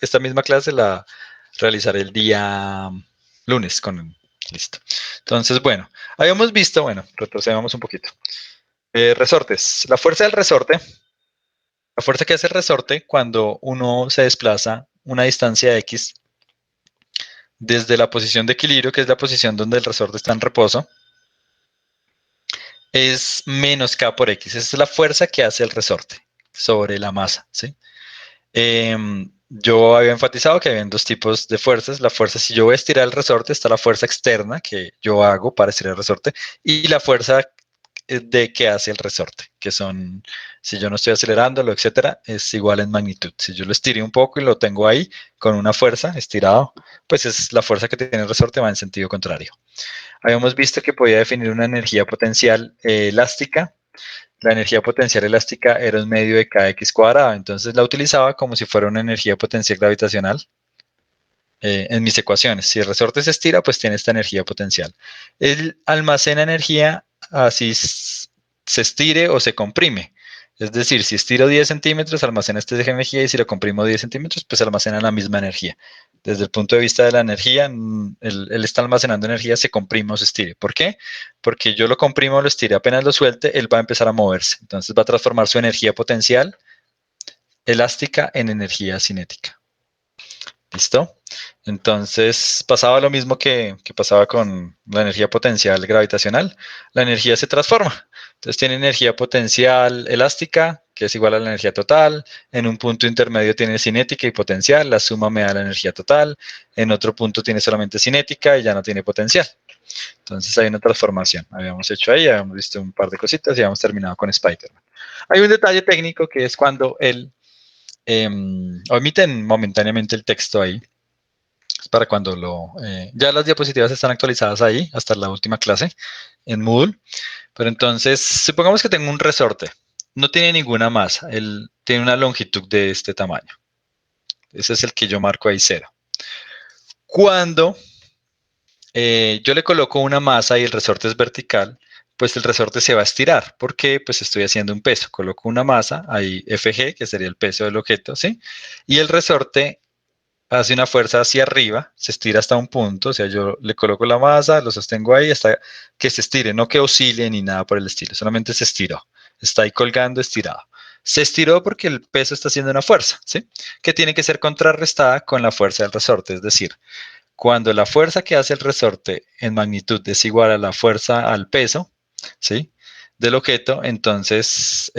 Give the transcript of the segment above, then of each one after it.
esta misma clase la realizaré el día lunes. Listo. Entonces, bueno, habíamos visto, bueno, retrocedamos un poquito. Resortes. La fuerza del resorte, la fuerza que hace el resorte cuando uno se desplaza una distancia X desde la posición de equilibrio, que es la posición donde el resorte está en reposo, es menos K por X. Esa es la fuerza que hace el resorte sobre la masa, ¿sí? Yo había enfatizado que había dos tipos de fuerzas. La fuerza, si yo voy a estirar el resorte, está la fuerza externa que yo hago para estirar el resorte y la fuerza de que hace el resorte, que son, si yo no estoy acelerándolo, etcétera, es igual en magnitud. Si yo lo estiré un poco y lo tengo ahí con una fuerza estirado, pues es la fuerza que tiene el resorte va en sentido contrario. Habíamos visto que podía definir una energía potencial elástica. La energía potencial elástica era un medio de kx cuadrado, entonces la utilizaba como si fuera una energía potencial gravitacional en mis ecuaciones. Si el resorte se estira, pues tiene esta energía potencial. Él almacena energía así se estire o se comprime. Es decir, si estiro 10 centímetros, almacena esta energía y si lo comprimo 10 centímetros, pues almacena la misma energía. Desde el punto de vista de la energía, él está almacenando energía, se comprime o se estire. ¿Por qué? Porque yo lo comprimo o lo estire, apenas lo suelte, él va a empezar a moverse. Entonces va a transformar su energía potencial elástica en energía cinética. ¿Listo? Entonces pasaba lo mismo que pasaba con la energía potencial gravitacional. La energía se transforma. Entonces tiene energía potencial elástica, que es igual a la energía total. En un punto intermedio tiene cinética y potencial. La suma me da la energía total. En otro punto tiene solamente cinética y ya no tiene potencial. Entonces hay una transformación. Habíamos hecho ahí, habíamos visto un par de cositas y habíamos terminado con Spider-Man. Hay un detalle técnico que es cuando él omiten momentáneamente el texto ahí para cuando ya las diapositivas están actualizadas ahí, hasta la última clase en Moodle. Pero entonces, supongamos que tengo un resorte. No tiene ninguna masa. Él tiene una longitud de este tamaño. Ese es el que yo marco ahí 0. Cuando yo le coloco una masa y el resorte es vertical, pues el resorte se va a estirar. Porque pues estoy haciendo un peso. Coloco una masa, ahí FG, que sería el peso del objeto, ¿sí? Y el resorte hace una fuerza hacia arriba, se estira hasta un punto, o sea, yo le coloco la masa, lo sostengo ahí hasta que se estire, no que oscile ni nada por el estilo, solamente se estiró, está ahí colgando estirado. Se estiró porque el peso está haciendo una fuerza, ¿sí? Que tiene que ser contrarrestada con la fuerza del resorte, es decir, cuando la fuerza que hace el resorte en magnitud es igual a la fuerza al peso, ¿sí? Del objeto, entonces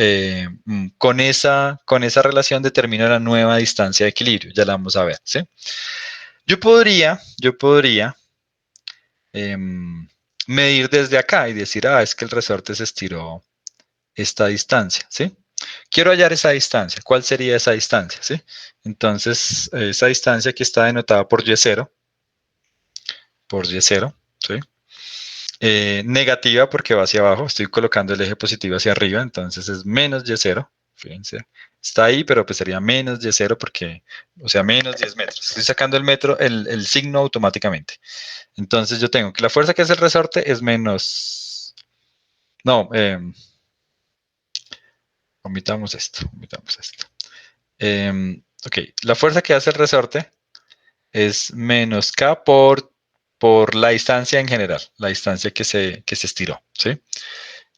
con esa relación determino la nueva distancia de equilibrio, ya la vamos a ver, ¿sí? Yo podría medir desde acá y decir, es que el resorte se estiró esta distancia, ¿sí? Quiero hallar esa distancia. ¿Cuál sería esa distancia, sí? Entonces, esa distancia aquí está denotada por Y0, ¿sí? Negativa porque va hacia abajo, estoy colocando el eje positivo hacia arriba, entonces es menos Y0, fíjense, está ahí, pero pues sería menos Y0 porque, o sea, menos 10 metros. Estoy sacando el metro, el signo automáticamente. Entonces yo tengo que la fuerza que hace el resorte es menos, no, omitamos esto. Ok, la fuerza que hace el resorte es menos K por la distancia en general, la distancia que se estiró, ¿sí?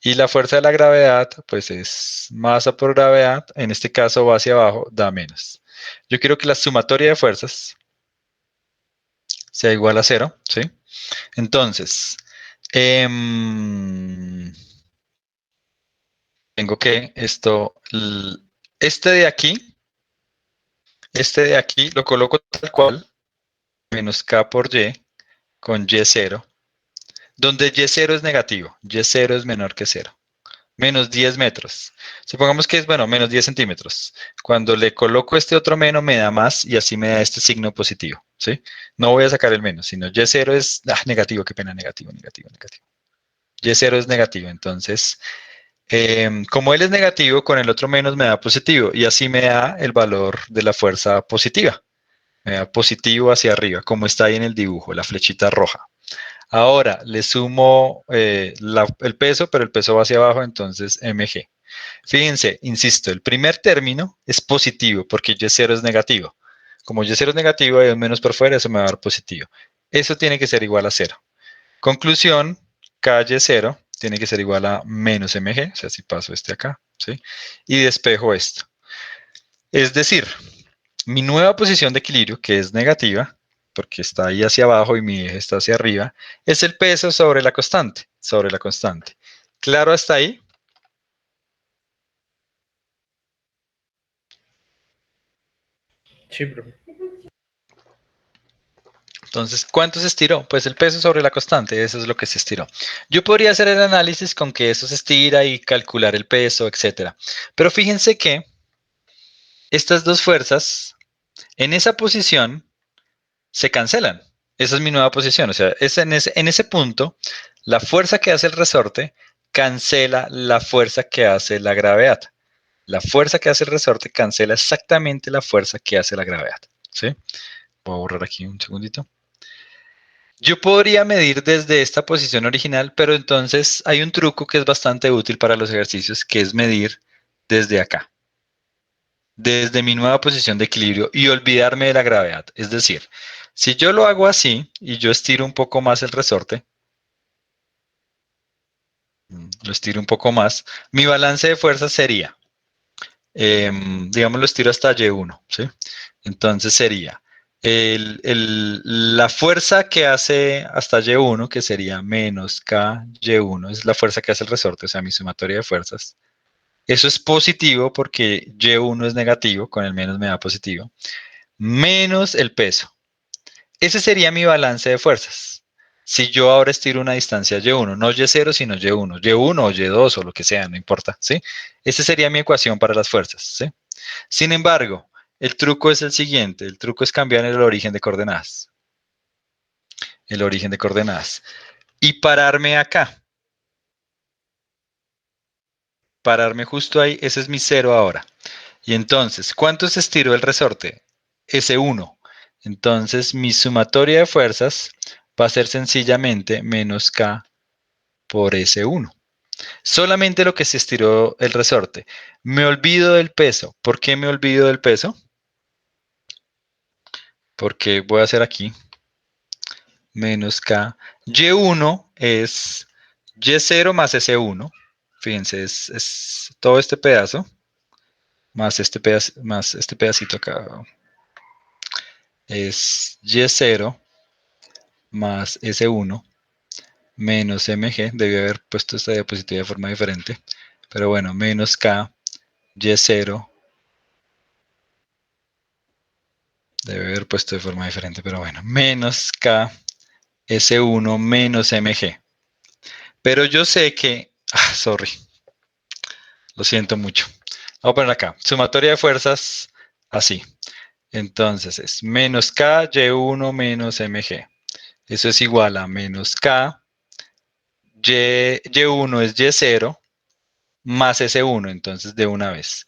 Y la fuerza de la gravedad, pues es masa por gravedad, en este caso va hacia abajo, da menos. Yo quiero que la sumatoria de fuerzas sea igual a 0, ¿sí? Entonces, tengo que este de aquí, este de aquí lo coloco tal cual, menos K por Y con Y0, donde Y0 es negativo, Y0 es menor que 0. Menos 10 metros. Supongamos que es, bueno, menos 10 centímetros. Cuando le coloco este otro menos, me da más y así me da este signo positivo, ¿sí? No voy a sacar el menos, sino Y0 es negativo, qué pena, negativo, negativo, negativo. Y0 es negativo, entonces, como él es negativo, con el otro menos me da positivo y así me da el valor de la fuerza positiva. Me da positivo hacia arriba, como está ahí en el dibujo, la flechita roja. Ahora le sumo el peso, pero el peso va hacia abajo, entonces mg. Fíjense, insisto, el primer término es positivo porque Y0 es negativo. Como Y0 es negativo, hay un menos por fuera, eso me va a dar positivo. Eso tiene que ser igual a 0. Conclusión, KY0 tiene que ser igual a menos mg, o sea, si paso este acá, ¿sí? Y despejo esto. Es decir, mi nueva posición de equilibrio, que es negativa, porque está ahí hacia abajo y mi eje está hacia arriba, es el peso sobre la constante, sobre la constante. ¿Claro hasta ahí? Sí, profe. Entonces, ¿cuánto se estiró? Pues el peso sobre la constante, eso es lo que se estiró. Yo podría hacer el análisis con que eso se estira y calcular el peso, etcétera. Pero fíjense que estas dos fuerzas en esa posición se cancelan. Esa es mi nueva posición. O sea, es en ese punto, la fuerza que hace el resorte cancela la fuerza que hace la gravedad. La fuerza que hace el resorte cancela exactamente la fuerza que hace la gravedad. ¿Sí? Voy a borrar aquí un segundito. Yo podría medir desde esta posición original, pero entonces hay un truco que es bastante útil para los ejercicios, que es medir desde acá, desde mi nueva posición de equilibrio y olvidarme de la gravedad. Es decir, si yo lo hago así y yo estiro un poco más el resorte, lo estiro un poco más, mi balance de fuerzas sería, digamos, lo estiro hasta Y1, ¿sí? Entonces sería la fuerza que hace hasta Y1, que sería menos K Y1, es la fuerza que hace el resorte, o sea, mi sumatoria de fuerzas. Eso es positivo porque Y1 es negativo, con el menos me da positivo, menos el peso. Ese sería mi balance de fuerzas. Si yo ahora estiro una distancia Y1, no Y0, sino Y1, Y1 o Y2 o lo que sea, no importa, ¿sí? Esa sería mi ecuación para las fuerzas, ¿sí? Sin embargo, el truco es el siguiente, el truco es cambiar el origen de coordenadas. El origen de coordenadas. Y pararme acá. Pararme justo ahí, ese es mi cero ahora. Y entonces, ¿cuánto se estiró el resorte? S1. Entonces, mi sumatoria de fuerzas va a ser sencillamente menos K por S1. Solamente lo que se estiró el resorte. Me olvido del peso. ¿Por qué me olvido del peso? Porque voy a hacer aquí menos K. Y1 es Y0 más S1. Fíjense, es todo este pedazo más este pedacito acá. Es Y0 más S1 menos mg. Debí haber puesto esta diapositiva de forma diferente. Pero bueno, menos K Y0. Debe haber puesto de forma diferente, pero bueno. Menos K S1 menos mg. Pero yo sé que... sorry. Lo siento mucho. Vamos a poner acá. Sumatoria de fuerzas así. Entonces es menos K Y1 menos mg. Eso es igual a menos K Y1 es Y0 más S1. Entonces de una vez.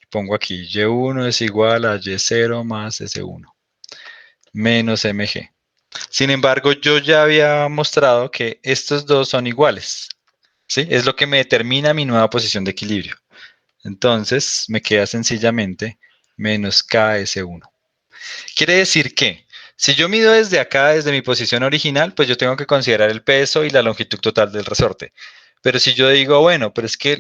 Pongo aquí Y1 es igual a Y0 más S1 menos mg. Sin embargo, yo ya había mostrado que estos dos son iguales. ¿Sí? Es lo que me determina mi nueva posición de equilibrio. Entonces me queda sencillamente menos KS1. Quiere decir que si yo mido desde acá, desde mi posición original, pues yo tengo que considerar el peso y la longitud total del resorte. Pero si yo digo, bueno, pero es que,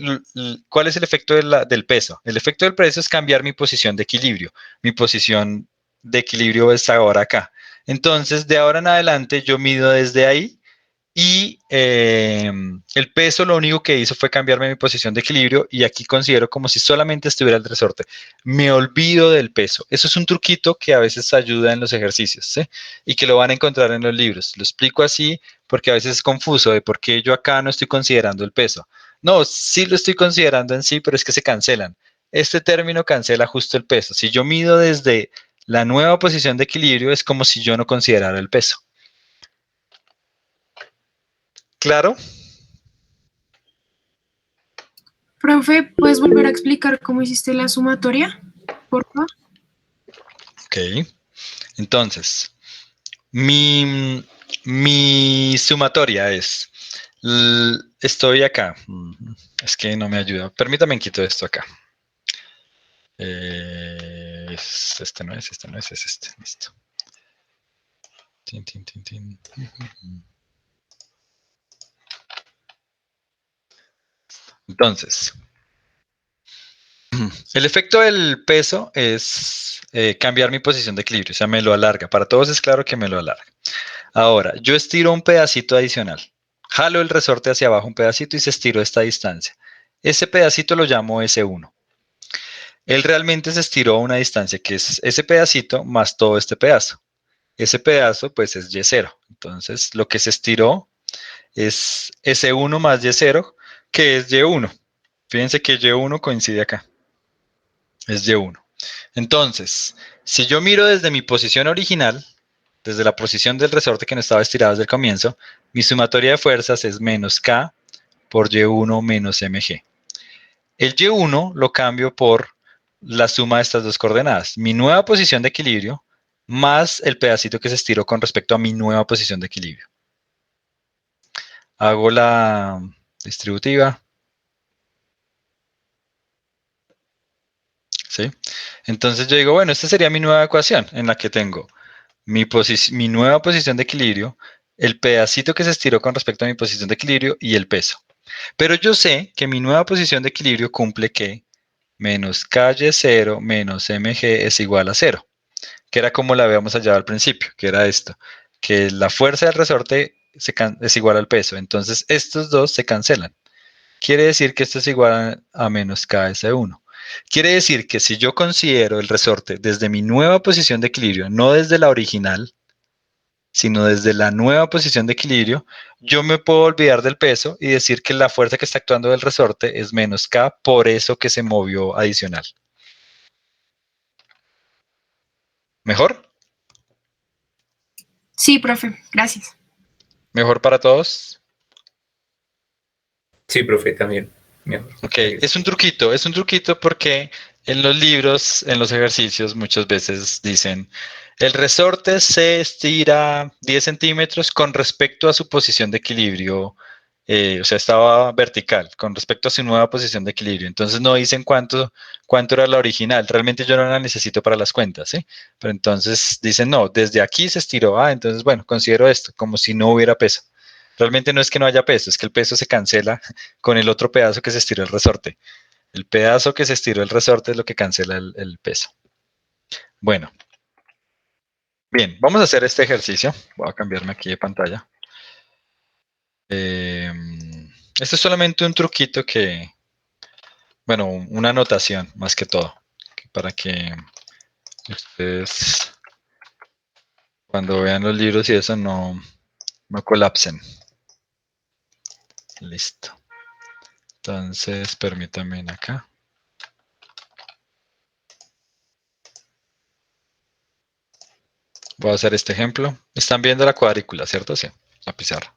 ¿cuál es el efecto del peso? El efecto del peso es cambiar mi posición de equilibrio. Mi posición de equilibrio es ahora acá. Entonces, de ahora en adelante, yo mido desde ahí y el peso lo único que hizo fue cambiarme mi posición de equilibrio y aquí considero como si solamente estuviera el resorte. Me olvido del peso. Eso es un truquito que a veces ayuda en los ejercicios, ¿sí? Y que lo van a encontrar en los libros. Lo explico así porque a veces es confuso de por qué yo acá no estoy considerando el peso. No, sí lo estoy considerando en sí, pero es que se cancelan. Este término cancela justo el peso. Si yo mido desde la nueva posición de equilibrio, es como si yo no considerara el peso. ¿Claro? Profe, ¿puedes volver a explicar cómo hiciste la sumatoria? Por favor. Ok. Entonces, mi sumatoria es, estoy acá. Es que no me ayuda. Permítame quito esto acá. este no es, es este. Listo. Tin, tin, tin, tin. Entonces, el efecto del peso es cambiar mi posición de equilibrio, o sea, me lo alarga. Para todos es claro que me lo alarga. Ahora, yo estiro un pedacito adicional. Jalo el resorte hacia abajo un pedacito y se estiró esta distancia. Ese pedacito lo llamo S1. Él realmente se estiró a una distancia que es ese pedacito más todo este pedazo. Ese pedazo pues es Y0. Entonces, lo que se estiró es S1 más Y0, que es Y1. Fíjense que Y1 coincide acá. Es Y1. Entonces, si yo miro desde mi posición original, desde la posición del resorte que no estaba estirado desde el comienzo, mi sumatoria de fuerzas es menos K por Y1 menos mg. El Y1 lo cambio por la suma de estas dos coordenadas. Mi nueva posición de equilibrio más el pedacito que se estiró con respecto a mi nueva posición de equilibrio. Hago la distributiva. ¿Sí? Entonces yo digo, bueno, esta sería mi nueva ecuación en la que tengo mi nueva posición de equilibrio, el pedacito que se estiró con respecto a mi posición de equilibrio y el peso. Pero yo sé que mi nueva posición de equilibrio cumple que menos KY0 menos mg es igual a 0, que era como la habíamos hallado al principio, que era esto, que la fuerza del resorte es igual al peso. Entonces estos dos se cancelan. Quiere decir que esto es igual a menos KS1. Quiere decir que si yo considero el resorte desde mi nueva posición de equilibrio, no desde la original, sino desde la nueva posición de equilibrio, yo me puedo olvidar del peso y decir que la fuerza que está actuando del resorte es menos K por eso que se movió adicional. ¿Mejor? Sí, profe, gracias. ¿Mejor para todos? Sí, profe, también. Mejor. Ok, es un truquito porque en los libros, en los ejercicios, muchas veces dicen, el resorte se estira 10 centímetros con respecto a su posición de equilibrio, o sea, estaba vertical, con respecto a su nueva posición de equilibrio. Entonces no dicen cuánto era la original, realmente yo no la necesito para las cuentas, ¿sí? Pero entonces dicen, no, desde aquí se estiró, entonces bueno, considero esto como si no hubiera peso. Realmente no es que no haya peso, es que el peso se cancela con el otro pedazo que se estiró el resorte. El pedazo que se estiró el resorte es lo que cancela el peso. Bueno, bien, vamos a hacer este ejercicio. Voy a cambiarme aquí de pantalla. Este es solamente un truquito que, bueno, una anotación más que todo, para que ustedes cuando vean los libros y eso no colapsen. Listo. Entonces, permítanme acá. Voy a hacer este ejemplo. Están viendo la cuadrícula, ¿cierto? Sí, la pizarra.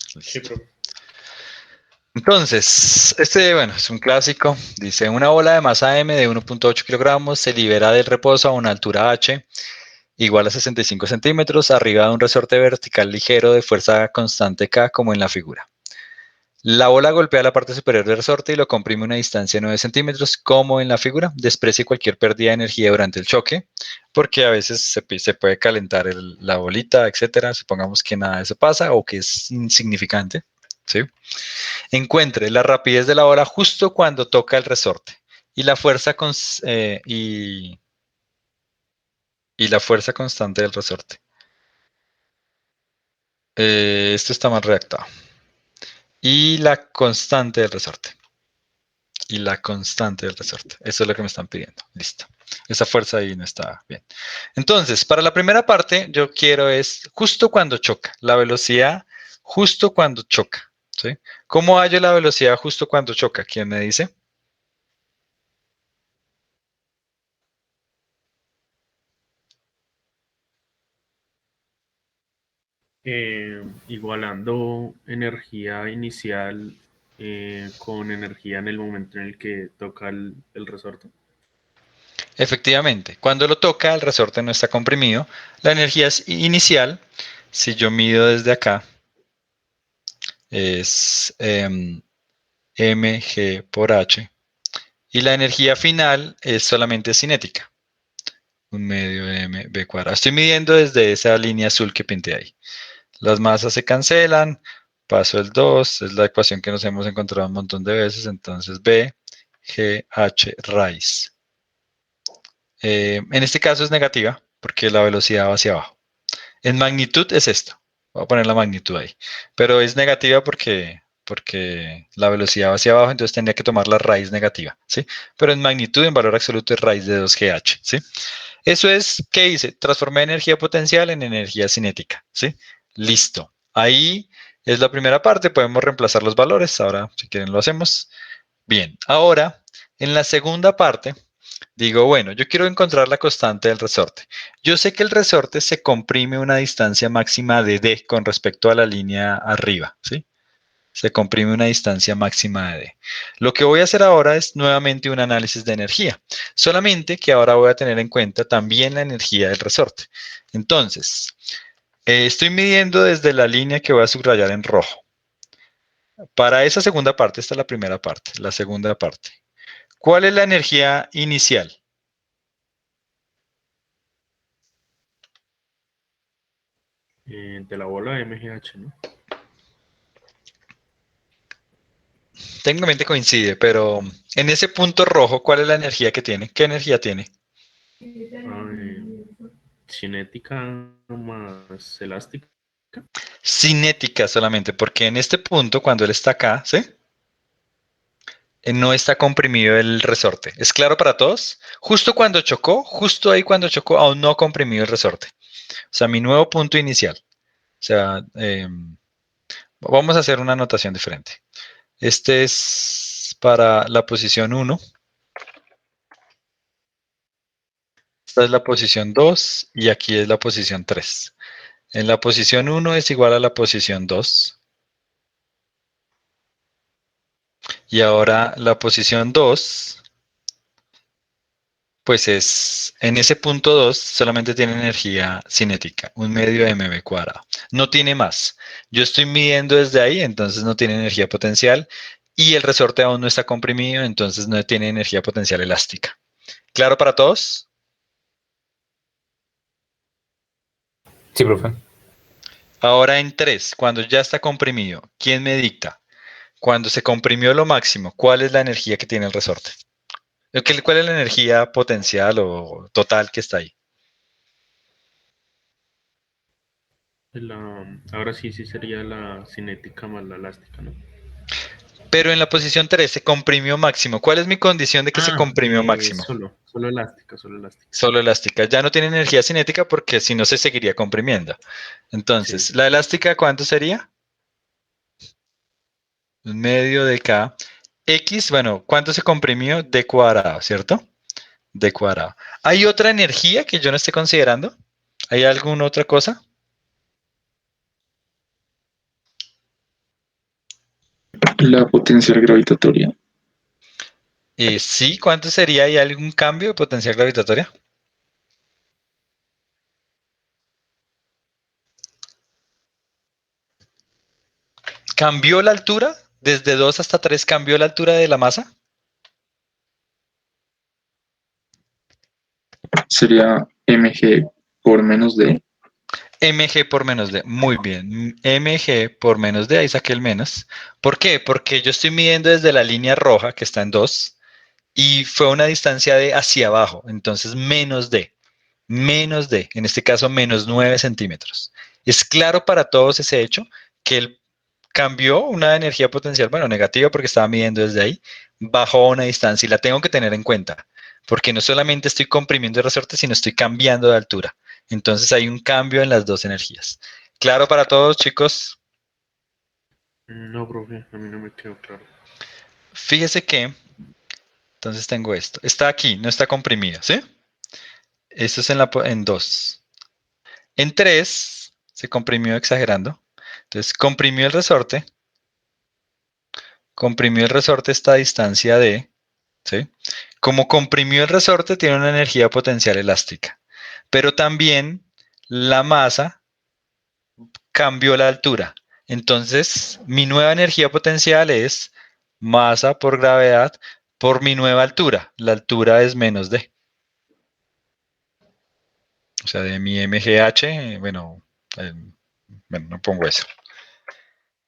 Sí, Listo. profe. Entonces, bueno, es un clásico. Dice, una bola de masa M de 1.8 kilogramos se libera del reposo a una altura H igual a 65 centímetros arriba de un resorte vertical ligero de fuerza constante K como en la figura. La bola golpea la parte superior del resorte y lo comprime a una distancia de 9 centímetros como en la figura. Desprecie cualquier pérdida de energía durante el choque porque a veces se puede calentar la bolita, etcétera. Supongamos que nada de eso pasa o que es insignificante. ¿Sí? Encuentre la rapidez de la bola justo cuando toca el resorte y la fuerza y la fuerza constante del resorte. Esto está mal redactado. Y la constante del resorte. Y la constante del resorte. Eso es lo que me están pidiendo. Listo. Esa fuerza ahí no está bien. Entonces, para la primera parte, yo quiero es justo cuando choca. La velocidad justo cuando choca. ¿Sí? ¿Cómo hallo la velocidad justo cuando choca? ¿Quién me dice? Igualando energía inicial con energía en el momento en el que toca el resorte. Efectivamente, cuando lo toca, el resorte no está comprimido. La energía inicial, si yo mido desde acá, es mg por h. Y la energía final es solamente cinética. 1/2 mv cuadrado. Estoy midiendo desde esa línea azul que pinté ahí. Las masas se cancelan. Paso el 2. Es la ecuación que nos hemos encontrado un montón de veces. Entonces B, G, H raíz. En este caso es negativa porque la velocidad va hacia abajo. En magnitud es esto. Voy a poner la magnitud ahí. Pero es negativa porque la velocidad va hacia abajo, entonces tendría que tomar la raíz negativa, ¿sí? Pero en magnitud, en valor absoluto, es raíz de 2GH, ¿sí? Eso es, ¿qué hice? Transformé energía potencial en energía cinética, ¿sí? Listo. Ahí es la primera parte, podemos reemplazar los valores. Ahora, si quieren, lo hacemos. Bien, ahora, en la segunda parte, digo, bueno, yo quiero encontrar la constante del resorte. Yo sé que el resorte se comprime una distancia máxima de d con respecto a la línea arriba, ¿sí? Se comprime una distancia máxima de d. Lo que voy a hacer ahora es nuevamente un análisis de energía, solamente que ahora voy a tener en cuenta también la energía del resorte. Entonces, estoy midiendo desde la línea que voy a subrayar en rojo. Para esa segunda parte, esta es la primera parte, la segunda parte. ¿Cuál es la energía inicial? De la bola de MGH, ¿no? Técnicamente coincide, pero en ese punto rojo, ¿cuál es la energía que tiene? ¿Qué energía tiene? Cinética más elástica. Cinética solamente, porque en este punto, cuando él está acá, ¿sí? No está comprimido el resorte. ¿Es claro para todos? Justo cuando chocó, justo ahí cuando chocó, aún no ha comprimido el resorte. O sea, mi nuevo punto inicial. O sea, vamos a hacer una anotación diferente. Este es para la posición 1. Esta es la posición 2 y aquí es la posición 3. En la posición 1 es igual a la posición 2. Y ahora la posición 2, pues es, en ese punto 2 solamente tiene energía cinética, 1/2 mv cuadrado. No tiene más. Yo estoy midiendo desde ahí, entonces no tiene energía potencial. Y el resorte aún no está comprimido, entonces no tiene energía potencial elástica. ¿Claro para todos? Sí, profe. Ahora en 3, cuando ya está comprimido, ¿quién me dicta? Cuando se comprimió lo máximo, ¿cuál es la energía que tiene el resorte? ¿Cuál es la energía potencial o total que está ahí? Ahora sí, sí sería la cinética más la elástica, ¿no? Pero en la posición 3 se comprimió máximo. ¿Cuál es mi condición de que se comprimió máximo? Solo elástica, solo elástica. Solo elástica. Ya no tiene energía cinética porque si no se seguiría comprimiendo. Entonces, Sí. ¿la elástica cuánto sería? Medio de K. X, bueno, ¿cuánto se comprimió? D cuadrado, ¿cierto? D cuadrado. ¿Hay otra energía que yo no esté considerando? ¿Hay alguna otra cosa? La potencial gravitatoria. Sí, ¿cuánto sería? ¿Hay algún cambio de potencial gravitatoria? ¿Cambió la altura? ¿Desde 2 hasta 3 cambió la altura de la masa? Sería mg por menos d. Mg por menos d. Muy bien. Mg por menos d. Ahí saqué el menos. ¿Por qué? Porque yo estoy midiendo desde la línea roja, que está en 2, y fue una distancia de hacia abajo. Entonces, menos d. Menos d. En este caso, menos 9 centímetros. Es claro para todos ese hecho que él cambió una energía potencial, bueno, negativa porque estaba midiendo desde ahí, bajó una distancia y la tengo que tener en cuenta, porque no solamente estoy comprimiendo el resorte, sino estoy cambiando de altura. Entonces hay un cambio en las dos energías. ¿Claro para todos, chicos? No, profe, a mí no me quedó claro. Fíjese que, entonces tengo esto. Está aquí, no está comprimido, ¿sí? Esto es en 2. En 3 se comprimió exagerando. Entonces comprimió el resorte esta distancia de, ¿sí? Como comprimió el resorte, tiene una energía potencial elástica, pero también la masa cambió la altura. Entonces, mi nueva energía potencial es masa por gravedad por mi nueva altura. La altura es menos d. O sea, de mi mgh, bueno, no pongo eso.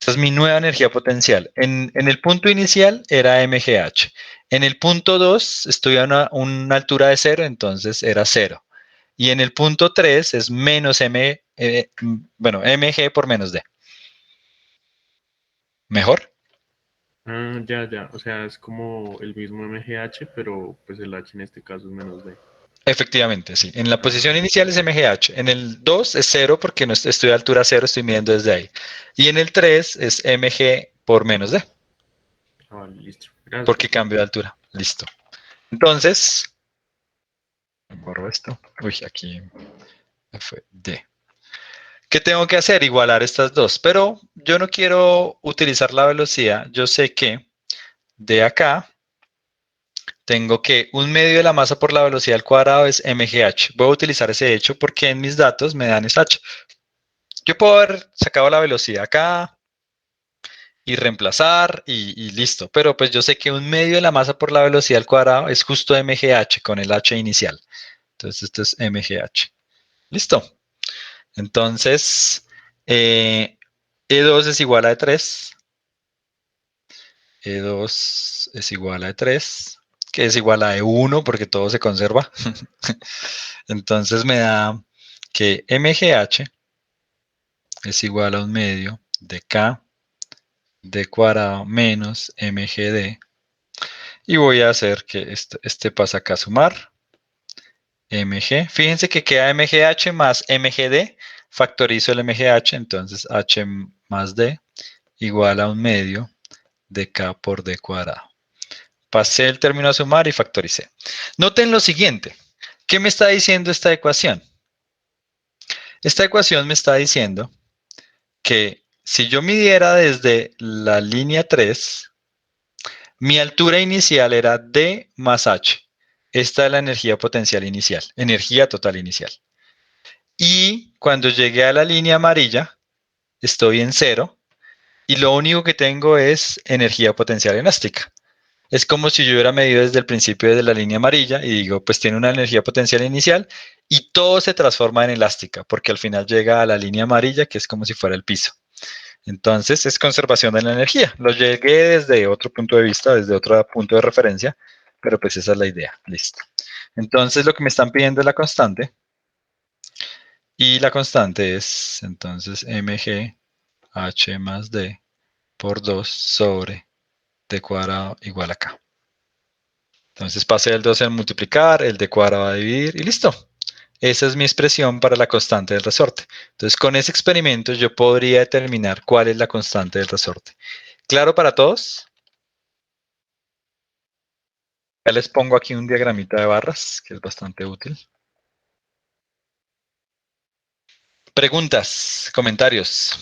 Esa es mi nueva energía potencial. En el punto inicial era mgh. En el punto 2 estoy a una altura de 0, entonces era 0. Y en el punto 3 es menos mg por menos d. ¿Mejor? Ah, ya. O sea, es como el mismo MGH, pero pues el H en este caso es menos D. Efectivamente, sí. En la posición inicial es mgh. En el 2 es 0 porque no estoy a altura 0, estoy midiendo desde ahí. Y en el 3 es mg por menos d, Ah, vale, listo. Gracias. porque cambio de altura. Listo. Entonces, borro esto. Uy, aquí fue d. ¿Qué tengo que hacer? Igualar estas dos. Pero yo no quiero utilizar la velocidad. Yo sé que de acá tengo que 1/2 de la masa por la velocidad al cuadrado es mgh. Voy a utilizar ese hecho porque en mis datos me dan sh. Yo puedo haber sacado la velocidad acá y reemplazar y listo. Pero pues yo sé que 1/2 de la masa por la velocidad al cuadrado es justo mgh con el h inicial. Entonces esto es mgh. Listo. Entonces, E2 es igual a E3. E2 es igual a E3, que es igual a E1 porque todo se conserva. Entonces me da que mgh es igual a 1/2 de k d cuadrado menos mgd. Y voy a hacer que este pasa acá a sumar. mg. Fíjense que queda mgh más mgd. Factorizo el mgh, entonces h más d igual a 1/2 de k por d cuadrado. Pasé el término a sumar y factoricé. Noten lo siguiente. ¿Qué me está diciendo esta ecuación? Esta ecuación me está diciendo que si yo midiera desde la línea 3, mi altura inicial era D más H. Esta es la energía potencial inicial, energía total inicial. Y cuando llegué a la línea amarilla, estoy en 0 y lo único que tengo es energía potencial elástica. Es como si yo hubiera medido desde el principio, desde la línea amarilla, y digo, pues tiene una energía potencial inicial y todo se transforma en elástica, porque al final llega a la línea amarilla, que es como si fuera el piso. Entonces, es conservación de la energía. Lo llegué desde otro punto de vista, desde otro punto de referencia, pero pues esa es la idea. Listo. Entonces, lo que me están pidiendo es la constante. Y la constante es, entonces, mg h más d por 2 sobre d cuadrado igual a k. Entonces pasé el 2 en multiplicar, el d cuadrado a dividir y listo. Esa es mi expresión para la constante del resorte. Entonces con ese experimento yo podría determinar cuál es la constante del resorte. ¿Claro para todos? Ya les pongo aquí un diagramita de barras, que es bastante útil. Preguntas, comentarios.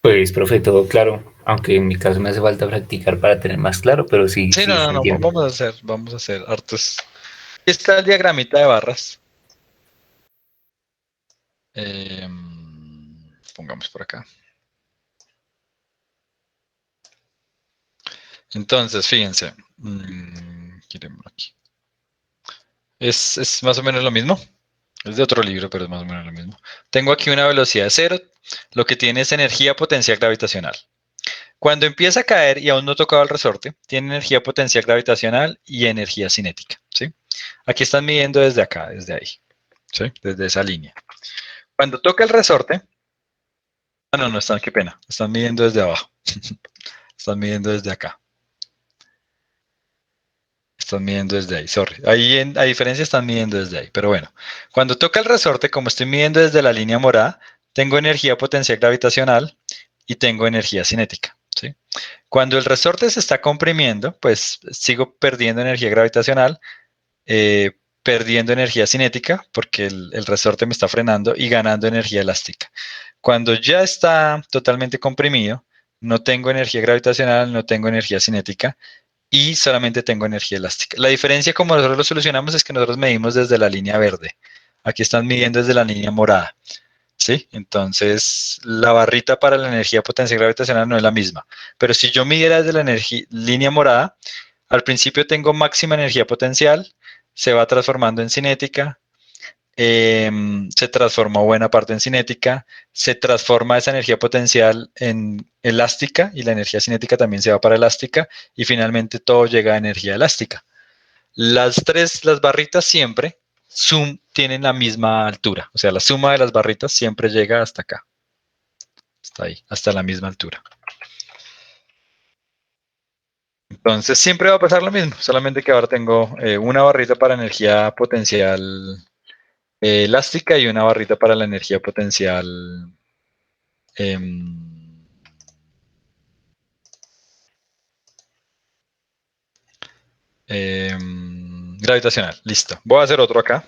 Pues, profe, todo claro, aunque en mi caso me hace falta practicar para tener más claro, pero sí, Sí, sí, se no, entiende. vamos a hacer hartos. Aquí está el diagramita de barras. Pongamos por acá. Entonces, fíjense. Queremos aquí. Es más o menos lo mismo. Es de otro libro, pero es más o menos lo mismo. Tengo aquí una velocidad de 0. Lo que tiene es energía potencial gravitacional. Cuando empieza a caer y aún no ha tocado el resorte, tiene energía potencial gravitacional y energía cinética. ¿Sí? Aquí están midiendo desde acá, desde ahí. ¿Sí? Desde esa línea. Cuando toca el resorte. No están, qué pena. Están midiendo desde abajo. Están midiendo desde acá. Están midiendo desde ahí, sorry. Ahí, a diferencia, están midiendo desde ahí. Pero bueno, cuando toca el resorte, como estoy midiendo desde la línea morada, tengo energía potencial gravitacional y tengo energía cinética. ¿Sí? Cuando el resorte se está comprimiendo, pues sigo perdiendo energía gravitacional, perdiendo energía cinética, porque el resorte me está frenando y ganando energía elástica. Cuando ya está totalmente comprimido, no tengo energía gravitacional, no tengo energía cinética y solamente tengo energía elástica. La diferencia como nosotros lo solucionamos es que nosotros medimos desde la línea verde. Aquí están midiendo desde la línea morada. ¿sí? Entonces, la barrita para la energía potencial gravitacional no es la misma. Pero si yo midiera desde la línea morada, al principio tengo máxima energía potencial, se va transformando en cinética, se transforma buena parte en cinética, se transforma esa energía potencial en elástica y la energía cinética también se va para elástica y finalmente todo llega a energía elástica. Las barritas siempre tienen la misma altura, o sea, la suma de las barritas siempre llega hasta acá, hasta ahí, hasta la misma altura. Entonces siempre va a pasar lo mismo, solamente que ahora tengo una barrita para energía potencial elástica y una barrita para la energía potencial em, gravitacional. Listo. Voy a hacer otro acá.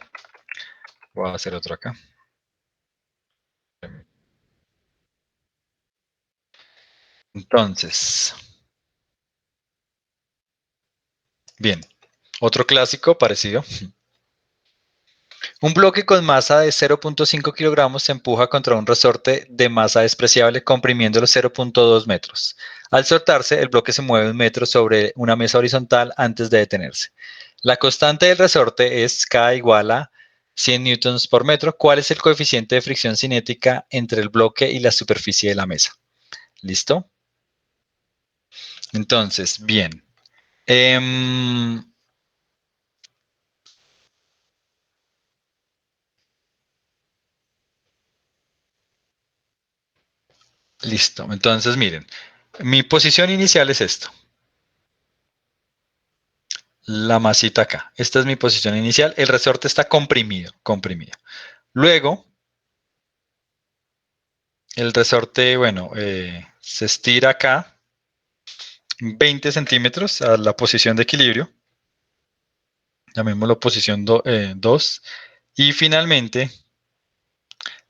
Entonces, bien. Otro clásico parecido. Un bloque con masa de 0.5 kilogramos se empuja contra un resorte de masa despreciable comprimiéndolo 0.2 metros. Al soltarse, el bloque se mueve 1 metro sobre una mesa horizontal antes de detenerse. La constante del resorte es K igual a 100 newtons por metro. ¿Cuál es el coeficiente de fricción cinética entre el bloque y la superficie de la mesa? ¿Listo? Entonces, bien. Listo. Entonces, miren, mi posición inicial es esto. La masita acá. Esta es mi posición inicial. El resorte está comprimido. Luego, el resorte, bueno, se estira acá 20 centímetros a la posición de equilibrio. Llamémoslo posición 2. Y finalmente,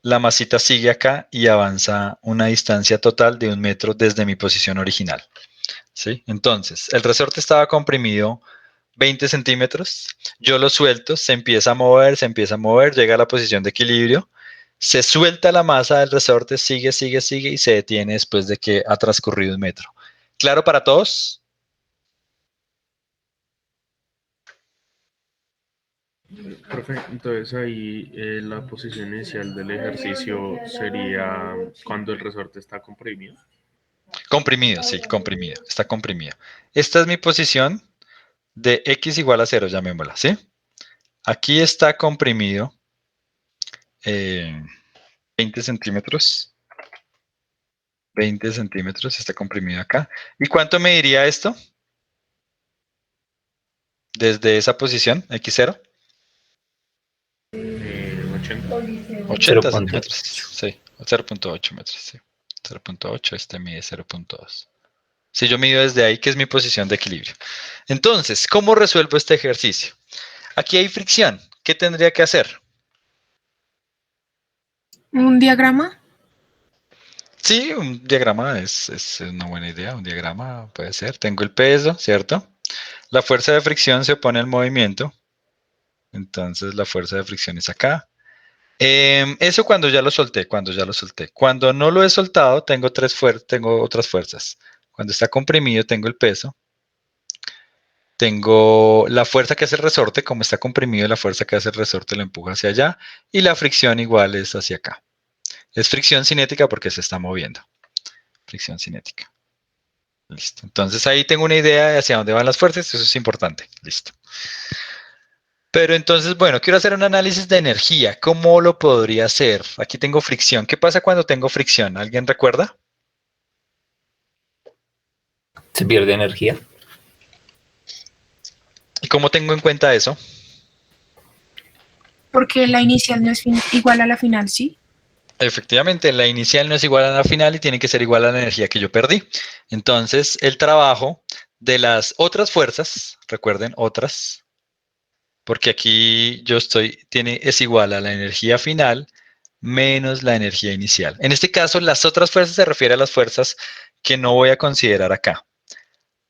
la masita sigue acá y avanza una distancia total de 1 metro desde mi posición original. ¿Sí? Entonces, el resorte estaba comprimido 20 centímetros, yo lo suelto, se empieza a mover, llega a la posición de equilibrio, se suelta la masa del resorte, sigue y se detiene después de que ha transcurrido 1 metro. ¿Claro para todos? Profe, entonces ahí la posición inicial del ejercicio sería cuando el resorte está comprimido. Comprimido, sí, comprimido, está comprimido. Esta es mi posición de x igual a 0, llamémosla, ¿sí? Aquí está comprimido 20 centímetros. 20 centímetros está comprimido acá. ¿Y cuánto me diría esto? Desde esa posición, x0. 80. 80 0.8. centímetros. Sí, 0.8 metros. Sí. 0.8, este mide 0.2. Si yo mido desde ahí, que es mi posición de equilibrio. Entonces, ¿cómo resuelvo este ejercicio? Aquí hay fricción. ¿Qué tendría que hacer? ¿Un diagrama? Sí, un diagrama es una buena idea. Un diagrama puede ser. Tengo el peso, ¿cierto? La fuerza de fricción se opone al movimiento. Entonces, la fuerza de fricción es acá. Eso cuando ya lo solté. Cuando no lo he soltado, tengo otras fuerzas. Cuando está comprimido, tengo el peso. Tengo la fuerza que hace el resorte, como está comprimido, la fuerza que hace el resorte lo empuja hacia allá. Y la fricción igual es hacia acá. Es fricción cinética porque se está moviendo. Fricción cinética. Listo. Entonces ahí tengo una idea de hacia dónde van las fuerzas. Eso es importante. Listo. Pero entonces, bueno, quiero hacer un análisis de energía. ¿Cómo lo podría hacer? Aquí tengo fricción. ¿Qué pasa cuando tengo fricción? ¿Alguien recuerda? Se pierde energía. ¿Y cómo tengo en cuenta eso? Porque la inicial no es igual a la final, ¿sí? Efectivamente, la inicial no es igual a la final y tiene que ser igual a la energía que yo perdí. Entonces, el trabajo de las otras fuerzas, recuerden, otras, porque aquí es igual a la energía final menos la energía inicial. En este caso, las otras fuerzas se refiere a las fuerzas que no voy a considerar acá.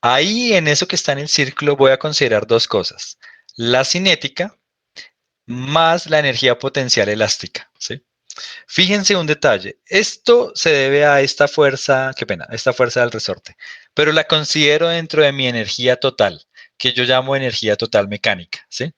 Ahí, en eso que está en el círculo, voy a considerar dos cosas. La cinética más la energía potencial elástica, ¿sí? Fíjense un detalle. Esto se debe a esta fuerza, qué pena, a esta fuerza del resorte, pero la considero dentro de mi energía total, que yo llamo energía total mecánica, ¿sí?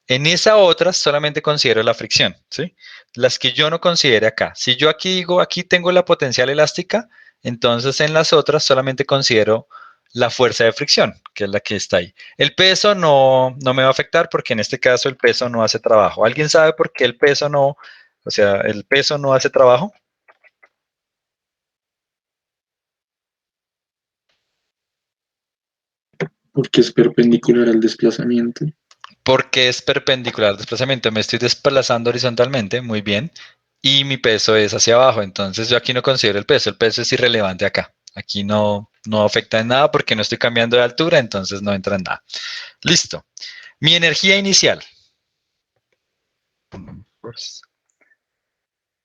En esa otra solamente considero la fricción, ¿sí? Las que yo no considere acá. Si yo aquí digo, aquí tengo la potencial elástica, entonces en las otras solamente considero la fuerza de fricción, que es la que está ahí. El peso no me va a afectar porque en este caso el peso no hace trabajo. ¿Alguien sabe por qué el peso no, o sea, el peso no hace trabajo? Porque es perpendicular al desplazamiento. Porque es perpendicular al desplazamiento. Me estoy desplazando horizontalmente, muy bien, y mi peso es hacia abajo. Entonces yo aquí no considero el peso es irrelevante acá. Aquí no afecta en nada porque no estoy cambiando de altura, entonces no entra en nada. Listo. Mi energía inicial.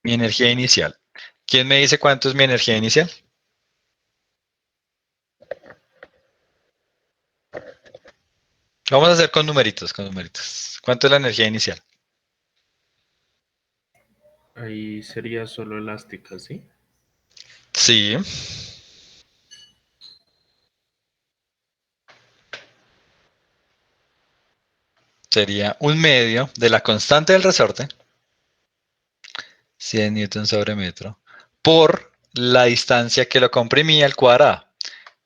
Mi energía inicial. ¿Quién me dice cuánto es mi energía inicial? Vamos a hacer con numeritos, con numeritos. ¿Cuánto es la energía inicial? Ahí sería solo elástica, ¿sí? Sí. Sería un medio de la constante del resorte, 100 newtons sobre metro, por la distancia que lo comprimí al cuadrado.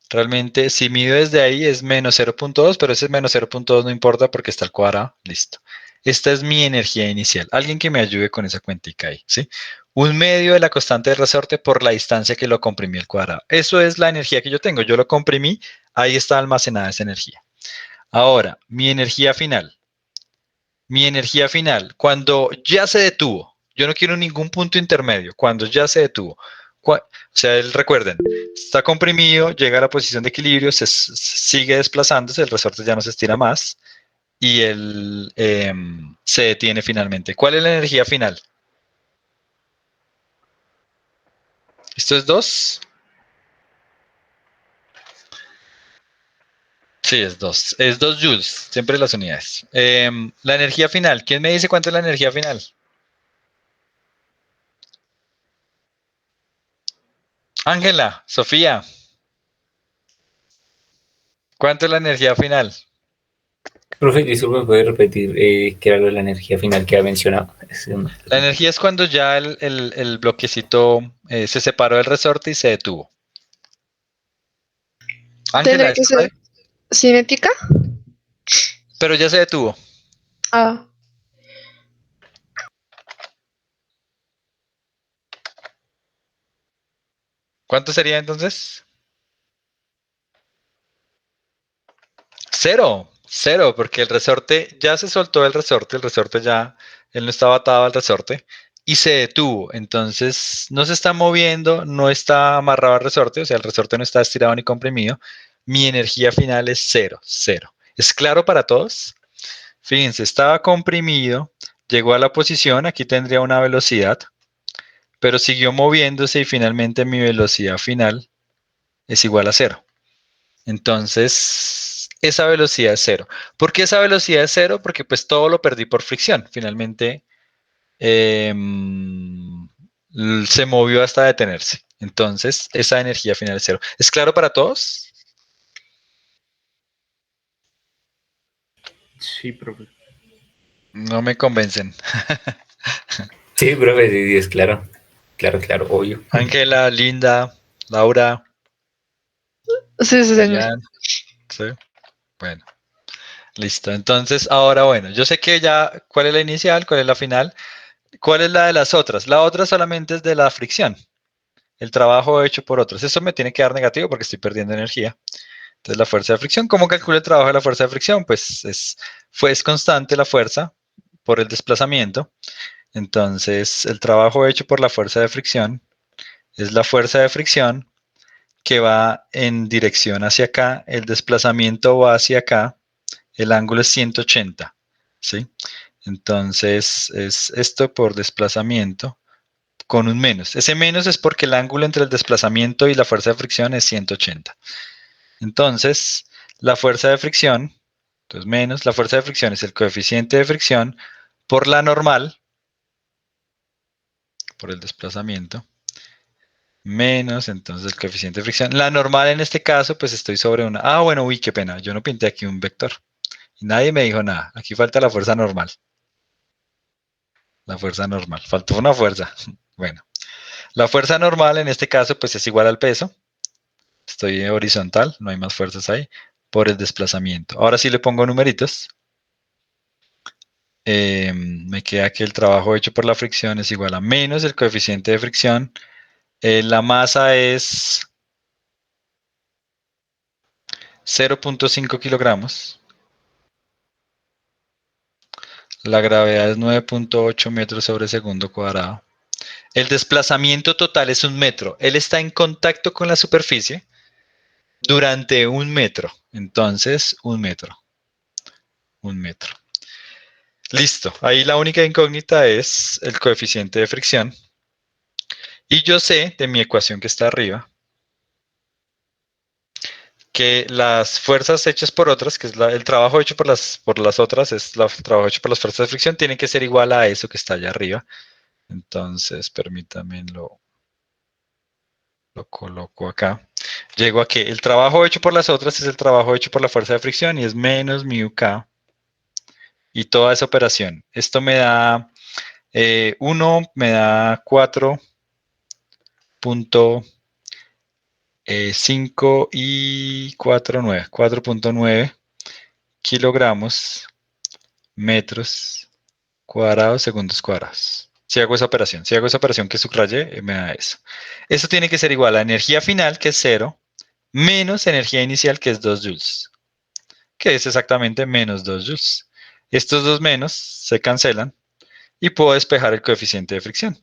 Realmente, si mido desde ahí es menos 0.2, pero ese menos 0.2 no importa porque está al cuadrado. Listo. Esta es mi energía inicial. Alguien que me ayude con esa cuentica ahí, ¿sí? Un medio de la constante del resorte por la distancia que lo comprimí al cuadrado. Eso es la energía que yo tengo. Yo lo comprimí, ahí está almacenada esa energía. Ahora, mi energía final. Mi energía final, cuando ya se detuvo, yo no quiero ningún punto intermedio, cuando ya se detuvo. O sea, recuerden, está comprimido, llega a la posición de equilibrio, sigue desplazándose, el resorte ya no se estira más y él se detiene finalmente. ¿Cuál es la energía final? ¿Esto es 2? Sí, es 2. Es 2 joules, siempre las unidades. La energía final, ¿quién me dice cuánto es la energía final? Ángela, Sofía, ¿cuánto es la energía final? Profe, disculpe, ¿puede repetir qué era lo de la energía final que ha mencionado? La energía es cuando ya el bloquecito se separó del resorte y se detuvo. Ángela, Tendrá que ¿estás ahí? ser cinética. Pero ya se detuvo. Ah, ¿Cuánto sería entonces? Cero, cero, porque el resorte ya se soltó el resorte ya, él no estaba atado al resorte y se detuvo. Entonces no se está moviendo, no está amarrado al resorte, o sea, el resorte no está estirado ni comprimido. Mi energía final es cero, cero. ¿Es claro para todos? Fíjense, estaba comprimido, llegó a la posición, aquí tendría una velocidad, pero siguió moviéndose y finalmente mi velocidad final es igual a cero. Entonces, esa velocidad es cero. ¿Por qué esa velocidad es cero? Porque pues todo lo perdí por fricción. Finalmente se movió hasta detenerse. Entonces, esa energía final es cero. ¿Es claro para todos? Sí, profe. No me convencen. Sí, profe, sí, sí, es claro. Claro, claro, obvio. Ángela, Linda, Laura, sí, sí, señor. Dayan. ¿Sí? Bueno, listo. Entonces, ahora bueno, yo sé que ya cuál es la inicial, cuál es la final, cuál es la de las otras. La otra solamente es de la fricción, el trabajo hecho por otros. Eso me tiene que dar negativo porque estoy perdiendo energía. Entonces, la fuerza de fricción, ¿cómo calculo el trabajo de la fuerza de fricción? Pues es constante la fuerza por el desplazamiento. Entonces, el trabajo hecho por la fuerza de fricción es la fuerza de fricción que va en dirección hacia acá, el desplazamiento va hacia acá, el ángulo es 180, ¿sí? Entonces es esto por desplazamiento con un menos. Ese menos es porque el ángulo entre el desplazamiento y la fuerza de fricción es 180. Entonces, la fuerza de fricción, entonces menos, la fuerza de fricción es el coeficiente de fricción por la normal, por el desplazamiento, menos entonces el coeficiente de fricción. La normal en este caso, pues estoy sobre una... Ah, bueno, uy, qué pena, yo no pinté aquí un vector. Y nadie me dijo nada. Aquí falta la fuerza normal. La fuerza normal. Faltó una fuerza. Bueno, la fuerza normal en este caso, pues es igual al peso. Estoy horizontal, no hay más fuerzas ahí, por el desplazamiento. Ahora sí le pongo numeritos. Me queda que el trabajo hecho por la fricción es igual a menos el coeficiente de fricción. La masa es 0.5 kilogramos. La gravedad es 9.8 metros sobre segundo cuadrado. El desplazamiento total es 1 metro. Él está en contacto con la superficie durante 1 metro. Entonces, 1 metro. 1 metro. Listo. Ahí la única incógnita es el coeficiente de fricción. Y yo sé de mi ecuación que está arriba que las fuerzas hechas por otras, que es el trabajo hecho por las otras, es el trabajo hecho por las fuerzas de fricción, tiene que ser igual a eso que está allá arriba. Entonces, permítame, lo coloco acá. Llego a que el trabajo hecho por las otras es el trabajo hecho por la fuerza de fricción y es menos mu k. Y toda esa operación. Esto me da 1, me da 4.5 y 4.9. 4.9 kilogramos metros cuadrados segundos cuadrados. Si hago esa operación que subrayé, me da eso. Eso tiene que ser igual a energía final, que es 0, menos energía inicial, que es 2 joules, que es exactamente menos 2 joules. Estos dos menos se cancelan y puedo despejar el coeficiente de fricción.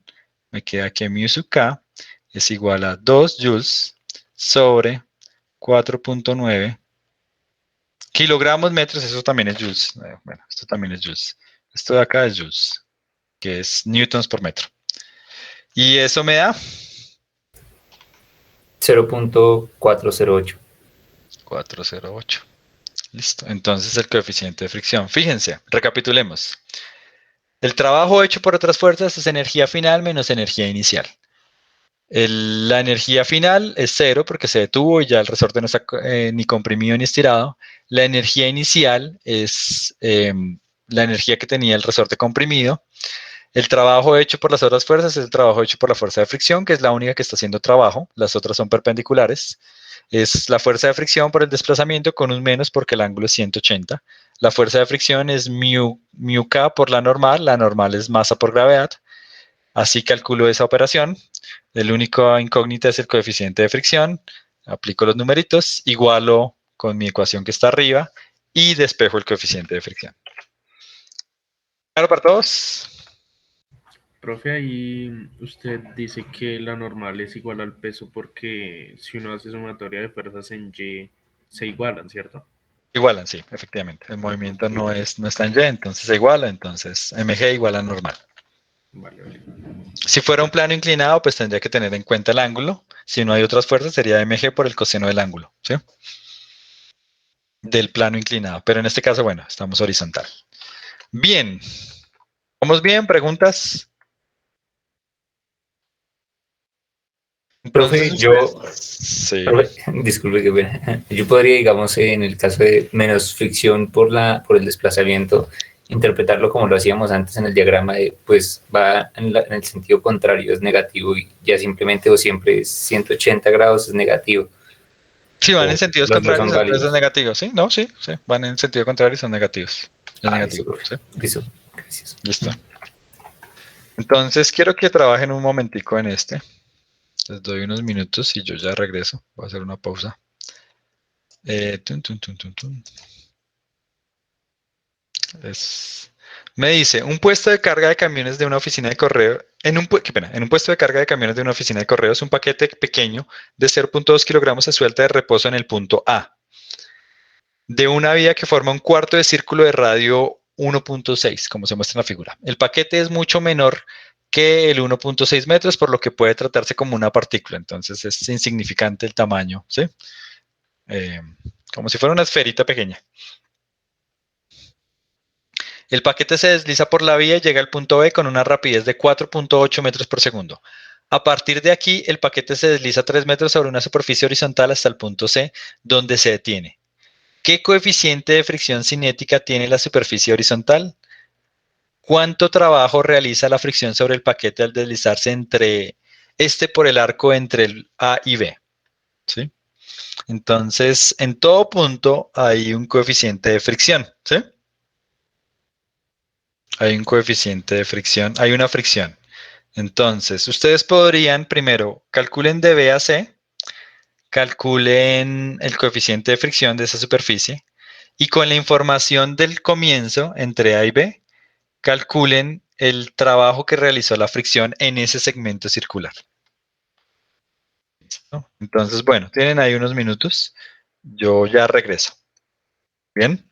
Me queda que mu sub k es igual a 2 joules sobre 4.9 kilogramos metros, eso también es joules. Bueno, esto también es joules. Esto de acá es joules, que es newtons por metro. Y eso me da 0.408. 408. Listo. Entonces el coeficiente de fricción. Fíjense, recapitulemos. El trabajo hecho por otras fuerzas es energía final menos energía inicial. La energía final es 0 porque se detuvo y ya el resorte no está ni comprimido ni estirado. La energía inicial es la energía que tenía el resorte comprimido. El trabajo hecho por las otras fuerzas es el trabajo hecho por la fuerza de fricción, que es la única que está haciendo trabajo. Las otras son perpendiculares. Es la fuerza de fricción por el desplazamiento con un menos porque el ángulo es 180. La fuerza de fricción es mu k por la normal es masa por gravedad. Así calculo esa operación. El único incógnita es el coeficiente de fricción. Aplico los numeritos, igualo con mi ecuación que está arriba y despejo el coeficiente de fricción. ¿Claro para todos? Profe, ahí usted dice que la normal es igual al peso porque si uno hace sumatoria de fuerzas en Y, se igualan, ¿cierto? Igualan, sí, efectivamente. El movimiento no está en Y, entonces se iguala. Entonces, mg igual a normal. Vale, vale. Si fuera un plano inclinado, pues tendría que tener en cuenta el ángulo. Si no hay otras fuerzas, sería mg por el coseno del ángulo, ¿sí? Del plano inclinado. Pero en este caso, bueno, estamos horizontal. Bien. ¿Vamos bien? ¿Preguntas? Profe, Sí. disculpe que pena. Yo podría, digamos, en el caso de menos fricción por el desplazamiento, interpretarlo como lo hacíamos antes en el diagrama de, pues va en el sentido contrario, es negativo y ya simplemente o siempre es 180 grados es negativo. Si van en sentidos Los dos contrarios, son entonces válidos. es negativo, ¿sí? No, sí, sí. Van en sentido contrario y son negativos. Es negativo, Profe. ¿sí? Listo, gracias. Listo. Entonces quiero que trabajen un momentico en este. Les doy unos minutos y yo ya regreso. Voy a hacer una pausa. Me dice, un puesto de carga de camiones de una oficina de correo, en un puesto de carga de camiones de una oficina de correos, un paquete pequeño de 0.2 kilogramos se suelta de reposo en el punto A, de una vía que forma un cuarto de círculo de radio 1.6, como se muestra en la figura. El paquete es mucho menor que el 1.6 metros, por lo que puede tratarse como una partícula, entonces es insignificante el tamaño, ¿sí? Como si fuera una esferita pequeña. El paquete se desliza por la vía y llega al punto B con una rapidez de 4.8 metros por segundo. A partir de aquí, el paquete se desliza 3 metros sobre una superficie horizontal hasta el punto C, donde se detiene. ¿Qué coeficiente de fricción cinética tiene la superficie horizontal? ¿Cuánto trabajo realiza la fricción sobre el paquete al deslizarse por el arco entre el A y B? ¿Sí? Entonces, en todo punto hay un coeficiente de fricción, ¿sí? Hay un coeficiente de fricción, hay una fricción. Entonces, ustedes podrían primero calculen de B a C, calculen el coeficiente de fricción de esa superficie y con la información del comienzo entre A y B, calculen el trabajo que realizó la fricción en ese segmento circular. ¿Listo? Entonces, bueno, tienen ahí unos minutos. Yo ya regreso. ¿Bien?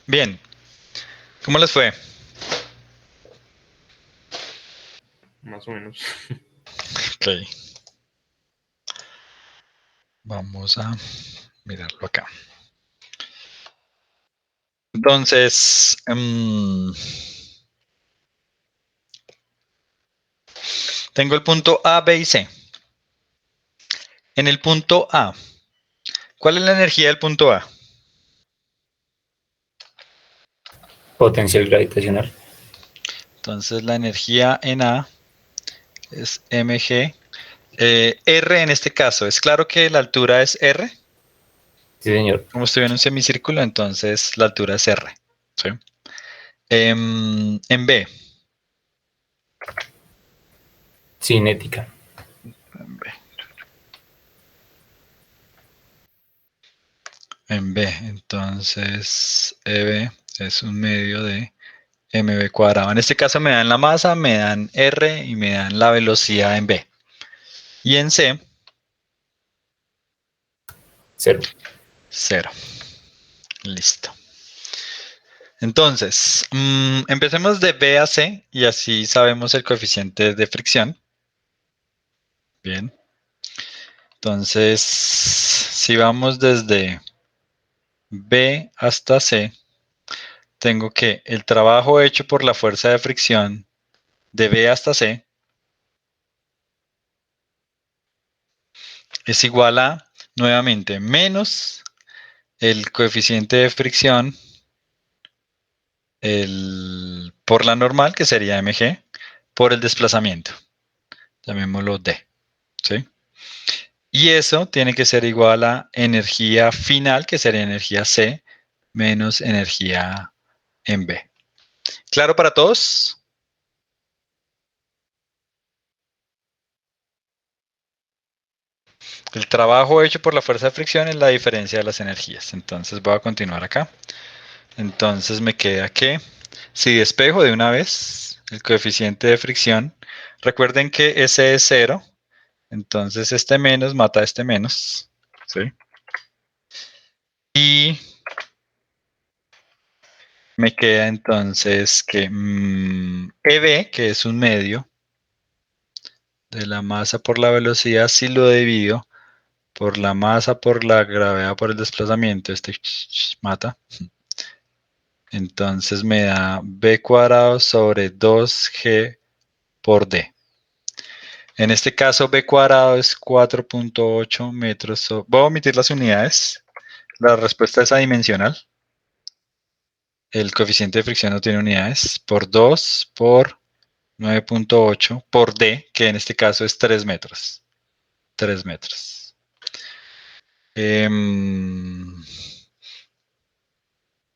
Bien. ¿Cómo les fue? Más o menos. Ok. Vamos a mirarlo acá. Entonces, tengo el punto A, B y C. En el punto A, ¿cuál es la energía del punto A? Potencial gravitacional. Entonces, la energía en A es mg. R en este caso, ¿es claro que la altura es R? Sí, señor. Como estoy en un semicírculo, entonces la altura es R. ¿Sí? En B. Cinética. En B, entonces EB es un medio de mv cuadrado. En este caso me dan la masa, me dan R y me dan la velocidad en B. Y en C, 0. 0. Listo. Entonces, empecemos de B a C y así sabemos el coeficiente de fricción. Bien. Entonces, si vamos desde B hasta C, tengo que el trabajo hecho por la fuerza de fricción de B hasta C es igual a, nuevamente, menos el coeficiente de fricción por la normal, que sería mg, por el desplazamiento. Llamémoslo D. ¿Sí? Y eso tiene que ser igual a energía final, que sería energía C, menos energía en B. ¿Claro para todos? El trabajo hecho por la fuerza de fricción es la diferencia de las energías. Entonces voy a continuar acá. Entonces me queda que si despejo de una vez el coeficiente de fricción, recuerden que ese es 0, entonces este menos mata a este menos, ¿sí? Y me queda entonces que EB, que es un medio de la masa por la velocidad, si lo divido por la masa por la gravedad por el desplazamiento, este mata. Entonces me da B cuadrado sobre 2G por D. En este caso, B cuadrado es 4.8 metros. Voy a omitir las unidades. La respuesta es adimensional. El coeficiente de fricción no tiene unidades. Por 2 por 9.8 por D, que en este caso es 3 metros. 3 metros.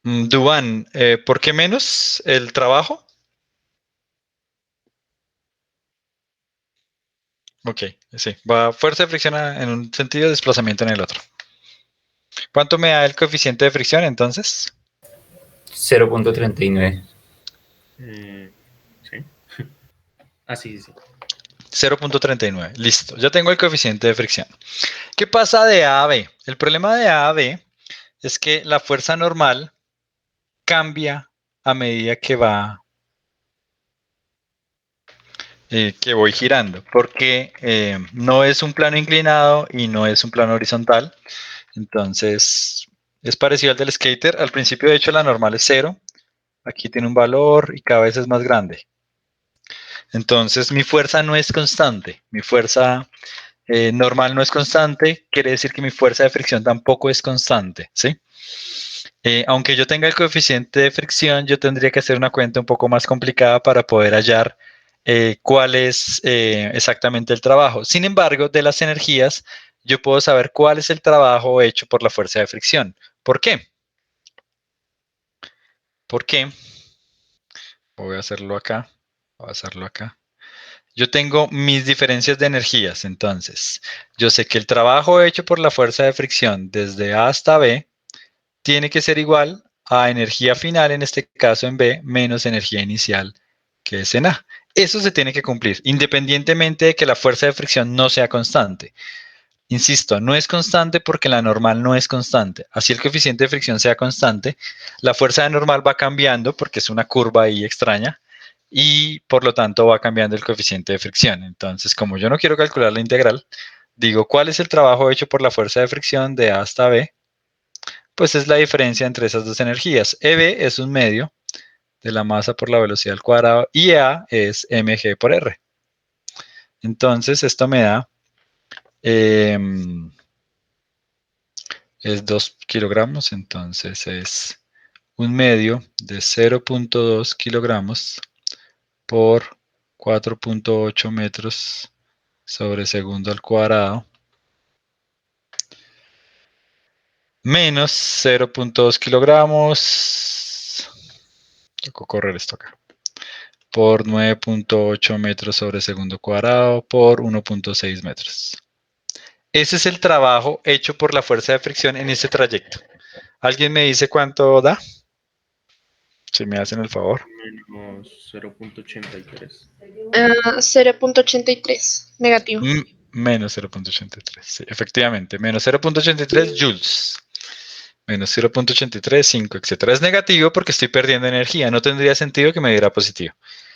Duván, ¿por qué menos el trabajo? Ok, sí. Va fuerza de fricción en un sentido, desplazamiento en el otro. ¿Cuánto me da el coeficiente de fricción entonces? 0.39. Sí. Ah, sí, sí. 0.39. Listo. Ya tengo el coeficiente de fricción. ¿Qué pasa de A a B? El problema de A a B es que la fuerza normal cambia a medida que voy girando, porque no es un plano inclinado y no es un plano horizontal. Entonces, es parecido al del skater. Al principio, de hecho, la normal es 0. Aquí tiene un valor y cada vez es más grande. Entonces, mi fuerza no es constante. Mi fuerza normal no es constante. Quiere decir que mi fuerza de fricción tampoco es constante, ¿sí? Aunque yo tenga el coeficiente de fricción, yo tendría que hacer una cuenta un poco más complicada para poder hallar cuál es exactamente el trabajo. Sin embargo, de las energías, yo puedo saber cuál es el trabajo hecho por la fuerza de fricción. ¿Por qué? ¿Por qué? Voy a hacerlo acá. Voy a hacerlo acá. Yo tengo mis diferencias de energías, entonces, yo sé que el trabajo hecho por la fuerza de fricción desde A hasta B tiene que ser igual a energía final, en este caso en B, menos energía inicial, que es en A. Eso se tiene que cumplir, independientemente de que la fuerza de fricción no sea constante. Insisto, no es constante porque la normal no es constante. Así el coeficiente de fricción sea constante, la fuerza de normal va cambiando porque es una curva ahí extraña y por lo tanto va cambiando el coeficiente de fricción. Entonces, como yo no quiero calcular la integral, digo, ¿cuál es el trabajo hecho por la fuerza de fricción de A hasta B? Pues es la diferencia entre esas dos energías. EB es un medio de la masa por la velocidad al cuadrado y A es mg por R. Entonces, esto me da... es 2 kilogramos, entonces es un medio de 0.2 kilogramos por 4.8 metros sobre segundo al cuadrado, menos 0.2 kilogramos, tocó correr esto acá, por 9.8 metros sobre segundo cuadrado por 1.6 metros. Ese es el trabajo hecho por la fuerza de fricción en ese trayecto. ¿Alguien me dice cuánto da? Si me hacen el favor. Menos 0.83. 0.83, negativo. Menos 0.83. Sí, efectivamente, menos 0.83 joules. Menos 0.83, 5, etc. Es negativo porque estoy perdiendo energía. No tendría sentido que me diera positivo.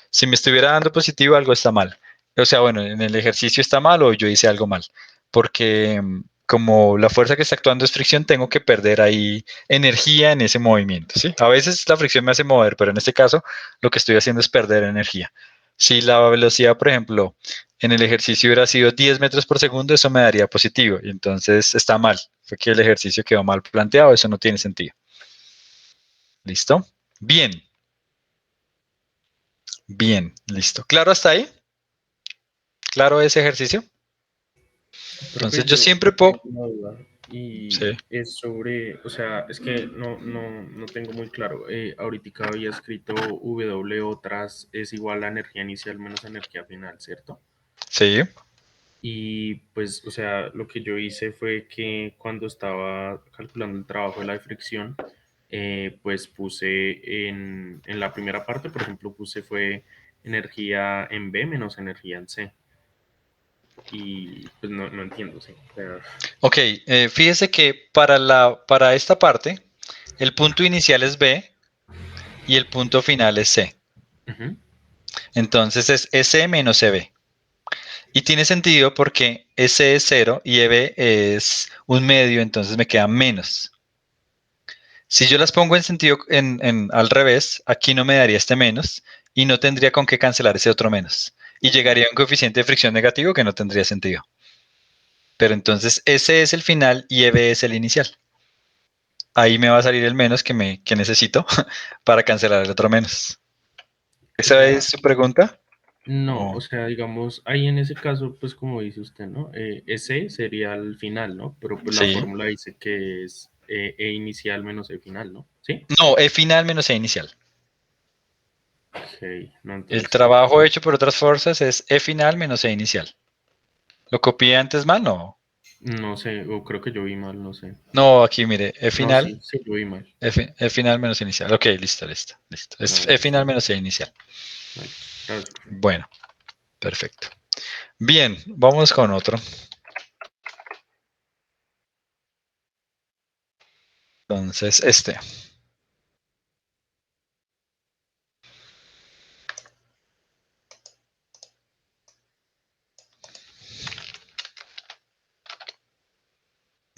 Si me estuviera dando positivo, algo está mal. O sea, bueno, en el ejercicio está mal o yo hice algo mal. Porque como la fuerza que está actuando es fricción, tengo que perder ahí energía en ese movimiento, ¿sí? A veces la fricción me hace mover, pero en este caso lo que estoy haciendo es perder energía. Si la velocidad, por ejemplo, en el ejercicio hubiera sido 10 metros por segundo, eso me daría positivo. Y entonces está mal. Fue que el ejercicio quedó mal planteado, eso no tiene sentido. ¿Listo? Bien. Bien, listo. ¿Claro hasta ahí? ¿Claro ese ejercicio? Entonces yo siempre tengo puedo... una duda y Sí. es sobre, o sea, es que no tengo muy claro. Ahorita había escrito W otras es igual a energía inicial menos energía final, ¿cierto? Sí. Y pues, o sea, lo que yo hice fue que cuando estaba calculando el trabajo de la fricción, pues puse en la primera parte, por ejemplo, puse fue energía en B menos energía en C. Y pues no entiendo, sí. O sea, Ok, fíjese que para esta parte, el punto inicial es B y el punto final es C. ujú. Entonces es S menos EB. Y tiene sentido porque S es 0 y EB es un medio, entonces me queda menos. Si yo las pongo en sentido al revés, aquí no me daría este menos y no tendría con qué cancelar ese otro menos. Y llegaría a un coeficiente de fricción negativo que no tendría sentido. Pero entonces ese es el final y EB es el inicial. Ahí me va a salir el menos que necesito para cancelar el otro menos. O ¿Esa es sea, su pregunta? no, Oh, o sea, digamos, ahí en ese caso, pues como dice usted, ¿no? S sería el final, ¿no? Pero pues la sí. fórmula dice que es E inicial menos E final, ¿no? ¿Sí? No, E final menos E inicial. Ok, no, El entonces, trabajo hecho por otras fuerzas es E final menos E inicial. ¿Lo copié antes mal? No. no sé, o creo que yo vi mal, no sé. No, aquí mire, E No, final, sí, yo vi mal. E final menos E inicial. Ok, listo. No, Es E listo, final menos E inicial. vale. Gracias, profe. Bueno, perfecto. Bien, vamos con otro. Entonces, este.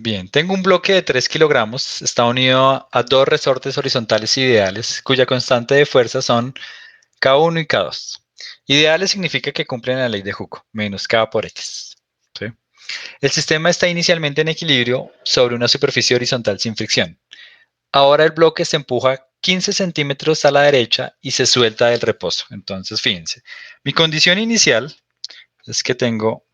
Bien, tengo un bloque de 3 kilogramos, está unido a dos resortes horizontales ideales, cuya constante de fuerza son K1 y K2. Ideales significa que cumplen la ley de Hooke, menos K por X. ¿Sí? El sistema está inicialmente en equilibrio sobre una superficie horizontal sin fricción. Ahora el bloque se empuja 15 centímetros a la derecha y se suelta del reposo. Entonces, fíjense, mi condición inicial es que tengo...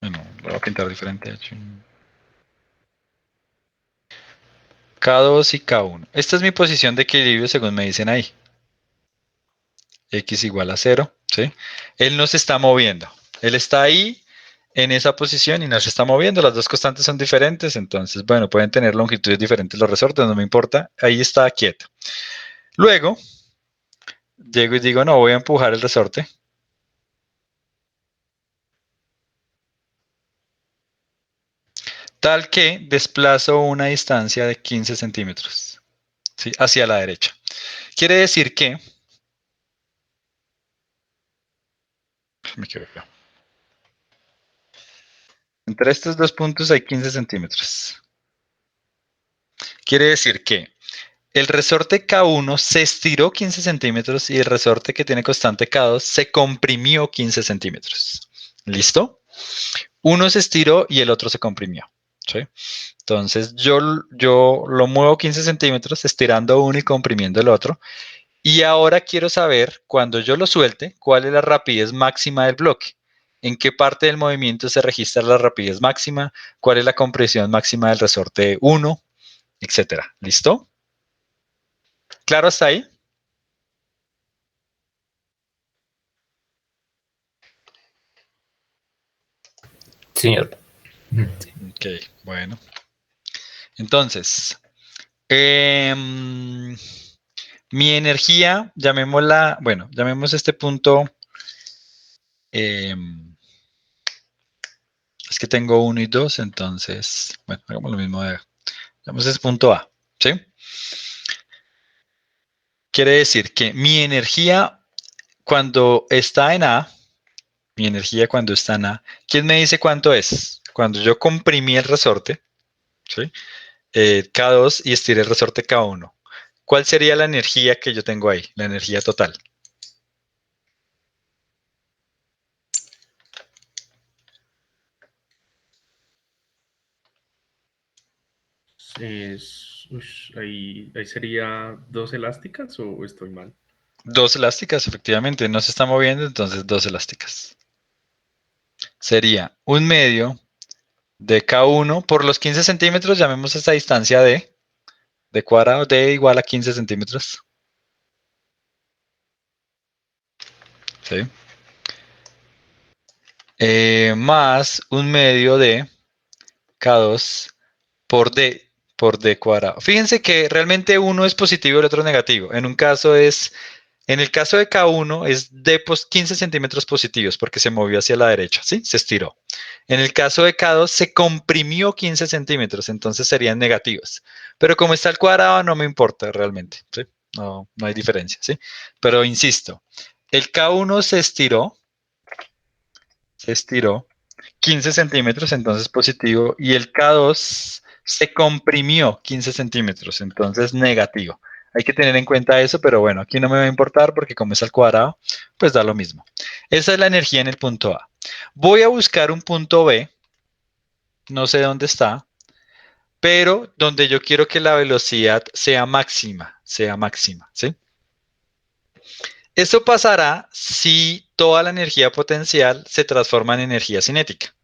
Bueno, lo voy a pintar diferente. K2 y K1. Esta es mi posición de equilibrio según me dicen ahí. X igual a 0, ¿sí? Él no se está moviendo. Él está ahí en esa posición y no se está moviendo. Las dos constantes son diferentes, entonces, bueno, pueden tener longitudes diferentes los resortes, no me importa. Ahí está quieto. Luego, llego y digo, no, voy a empujar el resorte tal que desplazo una distancia de 15 centímetros, ¿sí? Hacia la derecha. Quiere decir que... Me equivoqué. Entre estos dos puntos hay 15 centímetros. Quiere decir que el resorte K1 se estiró 15 centímetros y el resorte que tiene constante K2 se comprimió 15 centímetros. ¿Listo? Uno se estiró y el otro se comprimió. ¿Sí? Entonces yo lo muevo 15 centímetros estirando uno y comprimiendo el otro. Y ahora quiero saber, cuando yo lo suelte, cuál es la rapidez máxima del bloque. ¿En qué parte del movimiento se registra la rapidez máxima? ¿Cuál es la compresión máxima del resorte 1? Etcétera. ¿Listo? ¿Claro hasta ahí? Señor. Ok, bueno. Entonces, mi energía, llamémosla, bueno, llamemos este punto, es que tengo 1 y 2, entonces, bueno, hagamos lo mismo, llamemos este punto A, ¿sí? Quiere decir que mi energía cuando está en A, mi energía cuando está en A, ¿quién me dice cuánto es? Cuando yo comprimí el resorte, ¿sí? K2 y estiré el resorte K1. ¿Cuál sería la energía que yo tengo ahí? La energía total. Ahí sería dos elásticas o estoy mal. Dos elásticas, efectivamente, no se está moviendo, entonces dos elásticas. Sería un medio de K1 por los 15 centímetros, llamemos esta distancia D cuadrado, D igual a 15 centímetros. ¿Sí? Más un medio de K2 por D cuadrado. Fíjense que realmente uno es positivo y el otro es negativo. En el caso de K1 es de 15 centímetros positivos porque se movió hacia la derecha, ¿sí? Se estiró. En el caso de K2 se comprimió 15 centímetros, entonces serían negativos. Pero como está al cuadrado no me importa realmente, ¿sí? No hay diferencia, ¿sí? Pero insisto, el K1 se estiró 15 centímetros, entonces positivo, y el K2 se comprimió 15 centímetros, entonces negativo. Hay que tener en cuenta eso, pero bueno, aquí no me va a importar porque como es al cuadrado, pues da lo mismo. Esa es la energía en el punto A. Voy a buscar un punto B, no sé dónde está, pero donde yo quiero que la velocidad sea máxima, ¿sí? Esto pasará si toda la energía potencial se transforma en energía cinética.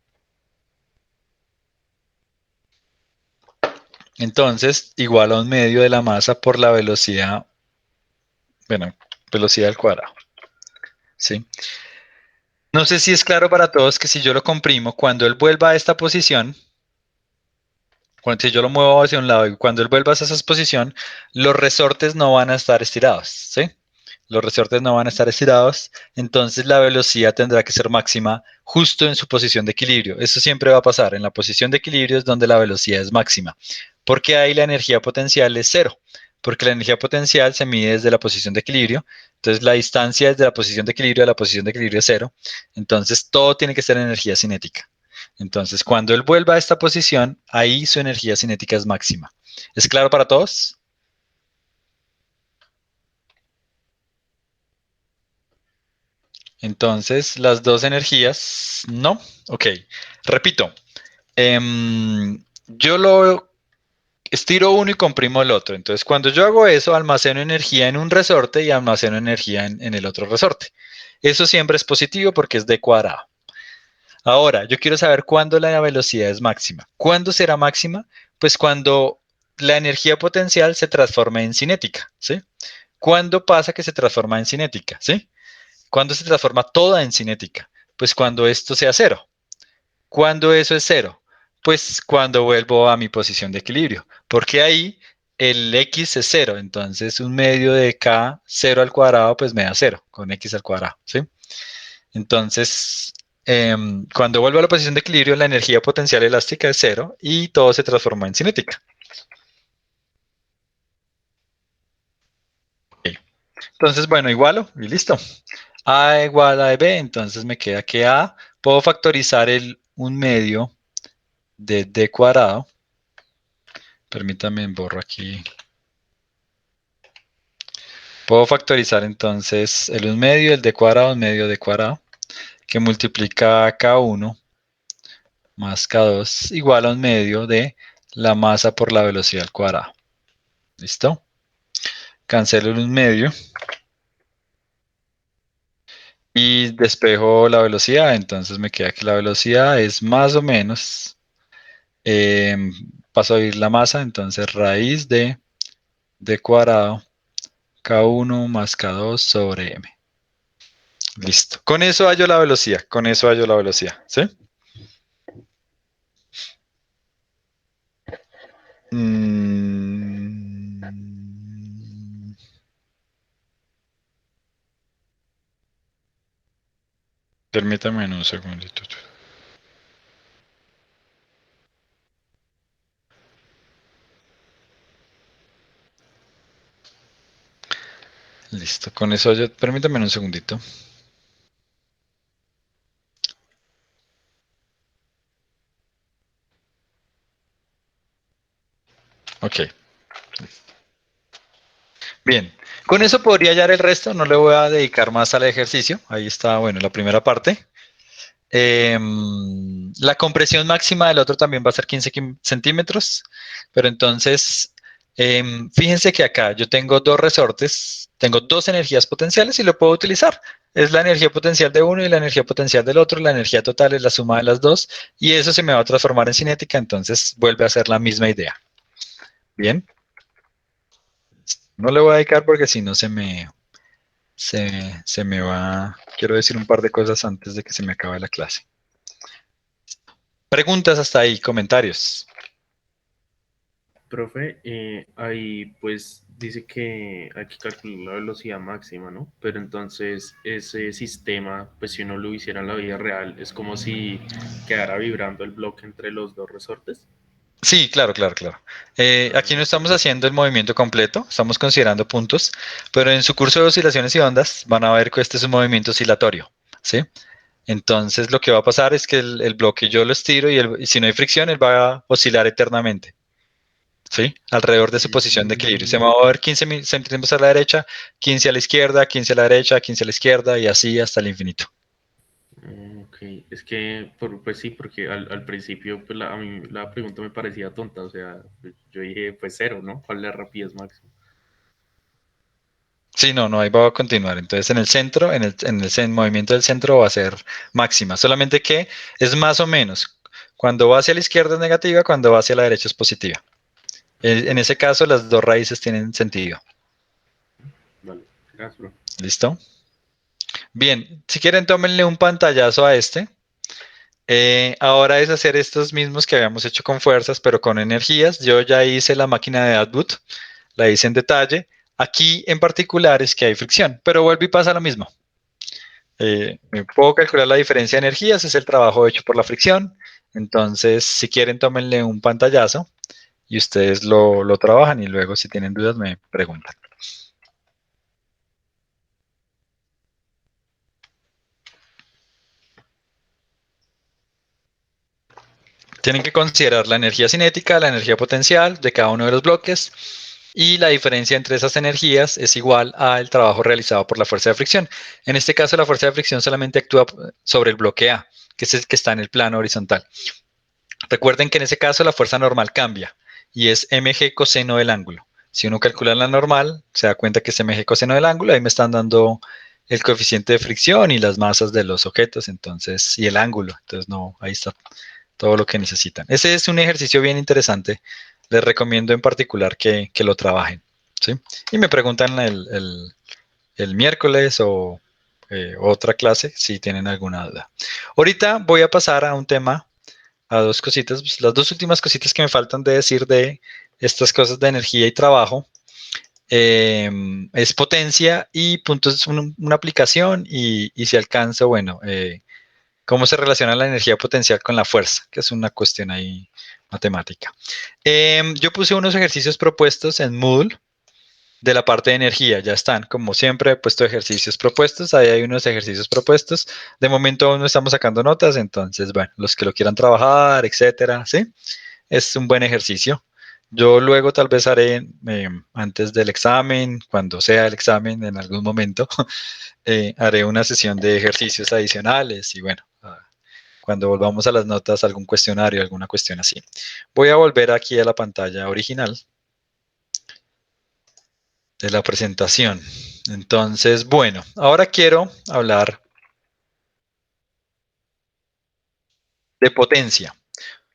Entonces, igual a un medio de la masa por la velocidad, bueno, velocidad al cuadrado, ¿sí? No sé si es claro para todos que si yo lo comprimo, cuando él vuelva a esta posición, si yo lo muevo hacia un lado y cuando él vuelva a esa posición, los resortes no van a estar estirados, ¿sí? Los resortes no van a estar estirados, entonces la velocidad tendrá que ser máxima justo en su posición de equilibrio. Eso siempre va a pasar. En la posición de equilibrio es donde la velocidad es máxima, porque ahí la energía potencial es cero, porque la energía potencial se mide desde la posición de equilibrio. Entonces la distancia desde la posición de equilibrio a la posición de equilibrio es cero. Entonces todo tiene que ser energía cinética. Entonces, cuando él vuelva a esta posición, ahí su energía cinética es máxima. ¿Es claro para todos? Entonces, las dos energías, no. Ok, repito. Yo lo estiro uno y comprimo el otro. Entonces, cuando yo hago eso, almaceno energía en un resorte y almaceno energía en el otro resorte. Eso siempre es positivo porque es D cuadrado. Ahora, yo quiero saber cuándo la velocidad es máxima. ¿Cuándo será máxima? Pues cuando la energía potencial se transforma en cinética, ¿sí? ¿Cuándo pasa que se transforma en cinética, ¿sí? ¿Cuándo se transforma toda en cinética? Pues cuando esto sea cero. ¿Cuándo eso es cero? Pues cuando vuelvo a mi posición de equilibrio, porque ahí el x es cero, entonces un medio de k, 0 al cuadrado, pues me da cero, con x al cuadrado, ¿sí? Entonces, cuando vuelvo a la posición de equilibrio, la energía potencial elástica es 0 y todo se transforma en cinética. Ok. Entonces, bueno, igualo y listo. A igual a B, entonces me queda que A, puedo factorizar el 1/2 de D cuadrado. Permítanme, borro aquí. Puedo factorizar entonces el 1/2, el D cuadrado, 1/2 D cuadrado, que multiplica K1 más K2 igual a 1/2 de la masa por la velocidad al cuadrado. ¿Listo? Cancelo el 1/2 y despejo la velocidad. Entonces me queda que la velocidad es más o menos, paso a ir la masa, entonces raíz de D cuadrado K1 más K2 sobre M. Listo. Con eso hallo la velocidad. Con eso hallo la velocidad. ¿Sí? Permítame un segundito. Listo. Con eso hallo. Permítame un segundito. Ok. Bien, con eso podría hallar el resto, no le voy a dedicar más al ejercicio. Ahí está, bueno, la primera parte. La compresión máxima del otro también va a ser 15 centímetros, pero entonces, fíjense que acá yo tengo dos resortes, tengo dos energías potenciales y lo puedo utilizar. Es la energía potencial de uno y la energía potencial del otro, la energía total es la suma de las dos y eso se me va a transformar en cinética, entonces vuelve a ser la misma idea. Bien, no le voy a dedicar porque si no se me va. Quiero decir un par de cosas antes de que se me acabe la clase. Preguntas hasta ahí, comentarios. Profe, ahí pues dice que hay que calcular la velocidad máxima, ¿no? Pero entonces ese sistema, pues si uno lo hiciera en la vida real, es como si quedara vibrando el bloque entre los dos resortes. Sí, claro, claro, claro. Aquí no Ok. estamos haciendo el movimiento completo, estamos considerando puntos, pero en su curso de oscilaciones y ondas van a ver que este es un movimiento oscilatorio, ¿sí? Entonces lo que va a pasar es que el bloque yo lo estiro y si no hay fricción, él va a oscilar eternamente. ¿Sí? Alrededor de su posición de equilibrio. Se va a mover 15 centímetros a la derecha, 15 a la izquierda, 15 a la derecha, 15 a la izquierda y así hasta el infinito. Ok, es que, pues sí, porque al principio pues a mí la pregunta me parecía tonta, o sea, yo dije, pues cero, ¿no? ¿Cuál es la rapidez máxima? Sí, no, no, ahí va a continuar. Entonces en el centro, movimiento del centro va a ser máxima, solamente que es más o menos. Cuando va hacia la izquierda es negativa, cuando va hacia la derecha es positiva. En ese caso las dos raíces tienen sentido. Vale, gracias, bro. ¿Listo? Bien, si quieren tómenle un pantallazo a este. Ahora es hacer estos mismos que habíamos hecho con fuerzas, pero con energías. Yo ya hice la máquina de Atwood, la hice en detalle. Aquí en particular es que hay fricción, pero vuelve y pasa lo mismo. Me puedo calcular la diferencia de energías, es el trabajo hecho por la fricción. Entonces, si quieren, tómenle un pantallazo y ustedes lo trabajan y luego si tienen dudas me preguntan. Tienen que considerar la energía cinética, la energía potencial de cada uno de los bloques y la diferencia entre esas energías es igual al trabajo realizado por la fuerza de fricción. En este caso, la fuerza de fricción solamente actúa sobre el bloque A, que es el que está en el plano horizontal. Recuerden que en ese caso la fuerza normal cambia y es mg coseno del ángulo. Si uno calcula la normal, se da cuenta que es mg coseno del ángulo, ahí me están dando el coeficiente de fricción y las masas de los objetos, entonces, y el ángulo. Entonces, no, ahí está todo lo que necesitan. Ese es un ejercicio bien interesante. Les recomiendo en particular que lo trabajen. ¿Sí? Y me preguntan el miércoles o otra clase si tienen alguna duda. Ahorita voy a pasar a un tema, a dos cositas, pues, las dos últimas cositas que me faltan de decir de estas cosas de energía y trabajo. Es potencia y puntos, una aplicación y si alcanzo, bueno, ¿Cómo se relaciona la energía potencial con la fuerza? Que es una cuestión ahí matemática. Yo puse unos ejercicios propuestos en Moodle de la parte de energía. Ya están, como siempre, he puesto ejercicios propuestos. Ahí hay unos ejercicios propuestos. De momento aún no estamos sacando notas, entonces, bueno, los que lo quieran trabajar, etcétera, ¿sí? Es un buen ejercicio. Yo luego tal vez haré, antes del examen, cuando sea el examen en algún momento, haré una sesión de ejercicios adicionales y bueno, cuando volvamos a las notas, algún cuestionario, alguna cuestión así. Voy a volver aquí a la pantalla original de la presentación. Entonces, bueno, ahora quiero hablar de potencia.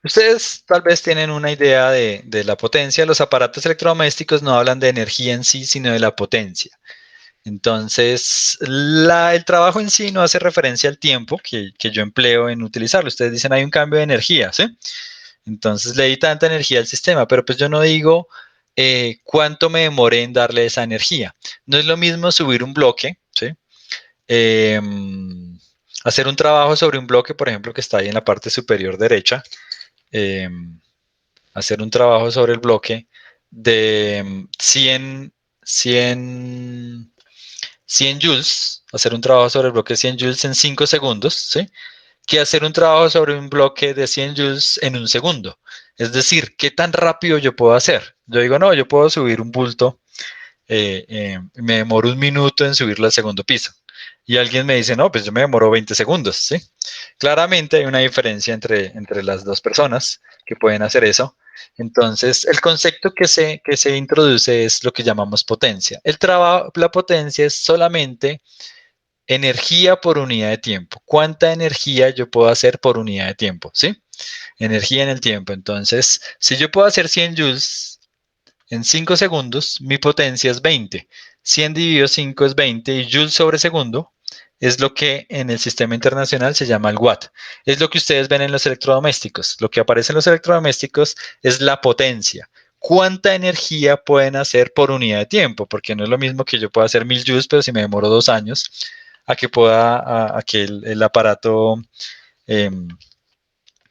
Ustedes tal vez tienen una idea de la potencia. Los aparatos electrodomésticos no hablan de energía en sí, sino de la potencia. Entonces, el trabajo en sí no hace referencia al tiempo que yo empleo en utilizarlo. Ustedes dicen hay un cambio de energía, ¿sí? Entonces le di tanta energía al sistema, pero pues yo no digo cuánto me demoré en darle esa energía. No es lo mismo subir un bloque, ¿sí? Eh, hacer un trabajo sobre un bloque, por ejemplo, que está ahí en la parte superior derecha. eh, hacer un trabajo sobre el bloque de 100 joules, hacer un trabajo sobre el bloque de 100 joules en 5 segundos, ¿sí? Que hacer un trabajo sobre un bloque de 100 joules en un segundo. Es decir, ¿qué tan rápido yo puedo hacer? Yo digo, no, yo puedo subir un bulto, me demoro un minuto en subirlo al segundo piso. Y alguien me dice, no, pues yo me demoro 20 segundos, ¿sí? Claramente hay una diferencia entre las dos personas que pueden hacer eso. Entonces, el concepto que se introduce es lo que llamamos potencia. La potencia es solamente energía por unidad de tiempo. ¿Cuánta energía yo puedo hacer por unidad de tiempo? ¿Sí? Energía en el tiempo. Entonces, si yo puedo hacer 100 joules en 5 segundos, mi potencia es 20. 100 dividido 5 es 20 y joules sobre segundo es lo que en el sistema internacional se llama el watt. Es lo que ustedes ven en los electrodomésticos. Lo que aparece en los electrodomésticos es la potencia. ¿Cuánta energía pueden hacer por unidad de tiempo? Porque no es lo mismo que yo pueda hacer 1000 joules, pero si me demoro 2 años, a que el aparato eh,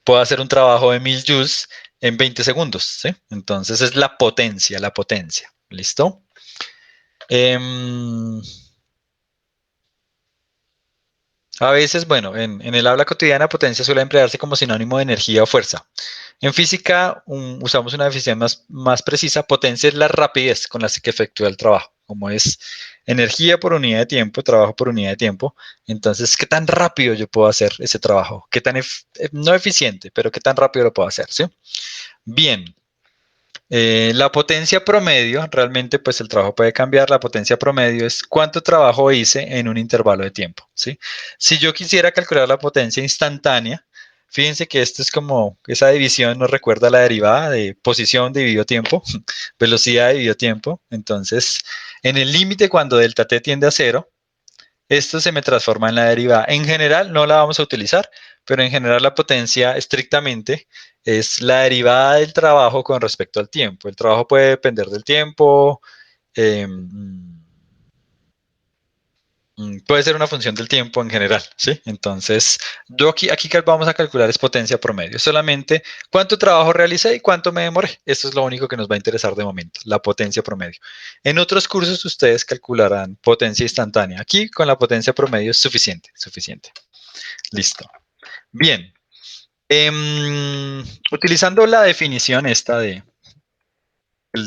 pueda hacer un trabajo de 1000 joules en 20 segundos, ¿sí? Entonces es la potencia, la potencia. ¿Listo? A veces, bueno, en el habla cotidiana, potencia suele emplearse como sinónimo de energía o fuerza. En física usamos una definición más precisa. Potencia es la rapidez con la que efectúa el trabajo. Como es energía por unidad de tiempo, trabajo por unidad de tiempo. Entonces, ¿qué tan rápido yo puedo hacer ese trabajo? ¿Qué tan, no eficiente, pero qué tan rápido lo puedo hacer? ¿Sí? Bien. La potencia promedio, realmente pues el trabajo puede cambiar. La potencia promedio es cuánto trabajo hice en un intervalo de tiempo, ¿sí? Si yo quisiera calcular la potencia instantánea, fíjense que esto es como esa división nos recuerda a la derivada de posición dividido tiempo, velocidad dividido tiempo. Entonces, en el límite cuando delta t tiende a cero, esto se me transforma en la derivada. En general no la vamos a utilizar, pero en general la potencia estrictamente es la derivada del trabajo con respecto al tiempo. El trabajo puede depender del tiempo, puede ser una función del tiempo en general, ¿sí? Entonces, yo aquí vamos a calcular es potencia promedio. Solamente cuánto trabajo realicé y cuánto me demoré. Esto es lo único que nos va a interesar de momento, la potencia promedio. En otros cursos ustedes calcularán potencia instantánea. Aquí con la potencia promedio es suficiente, suficiente. Listo. Bien. Utilizando la definición esta de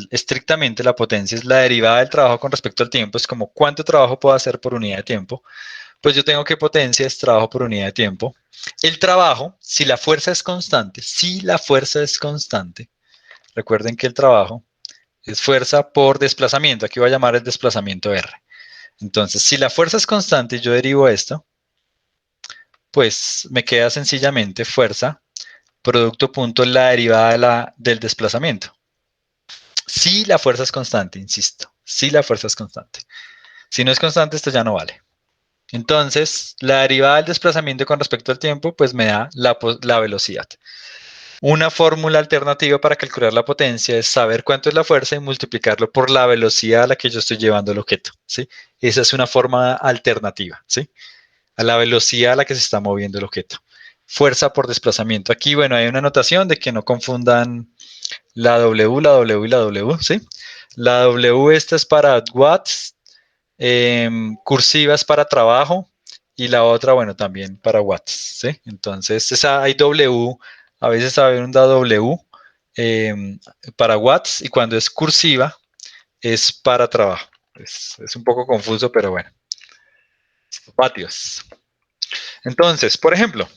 estrictamente la potencia es la derivada del trabajo con respecto al tiempo, es como cuánto trabajo puedo hacer por unidad de tiempo. Pues yo tengo que potencia es trabajo por unidad de tiempo. El trabajo, si la fuerza es constante, recuerden que el trabajo es fuerza por desplazamiento. Aquí voy a llamar el desplazamiento R. Entonces, si la fuerza es constante y yo derivo esto, pues me queda sencillamente fuerza producto punto la derivada del desplazamiento. Si la fuerza es constante, insisto, si la fuerza es constante. Si no es constante, esto ya no vale. Entonces, la derivada del desplazamiento con respecto al tiempo, pues me da la velocidad. Una fórmula alternativa para calcular la potencia es saber cuánto es la fuerza y multiplicarlo por la velocidad a la que yo estoy llevando el objeto, ¿sí? Esa es una forma alternativa, ¿sí? a la velocidad a la que se está moviendo el objeto. Fuerza por desplazamiento. Aquí, bueno, hay una anotación de que no confundan la W y la W, ¿sí? La W esta es para watts, cursiva es para trabajo y la otra, bueno, también para watts, ¿sí? Entonces, hay W, a veces hay una W para watts y cuando es cursiva es para trabajo. Es un poco confuso, pero bueno. Vatios. Entonces, por ejemplo,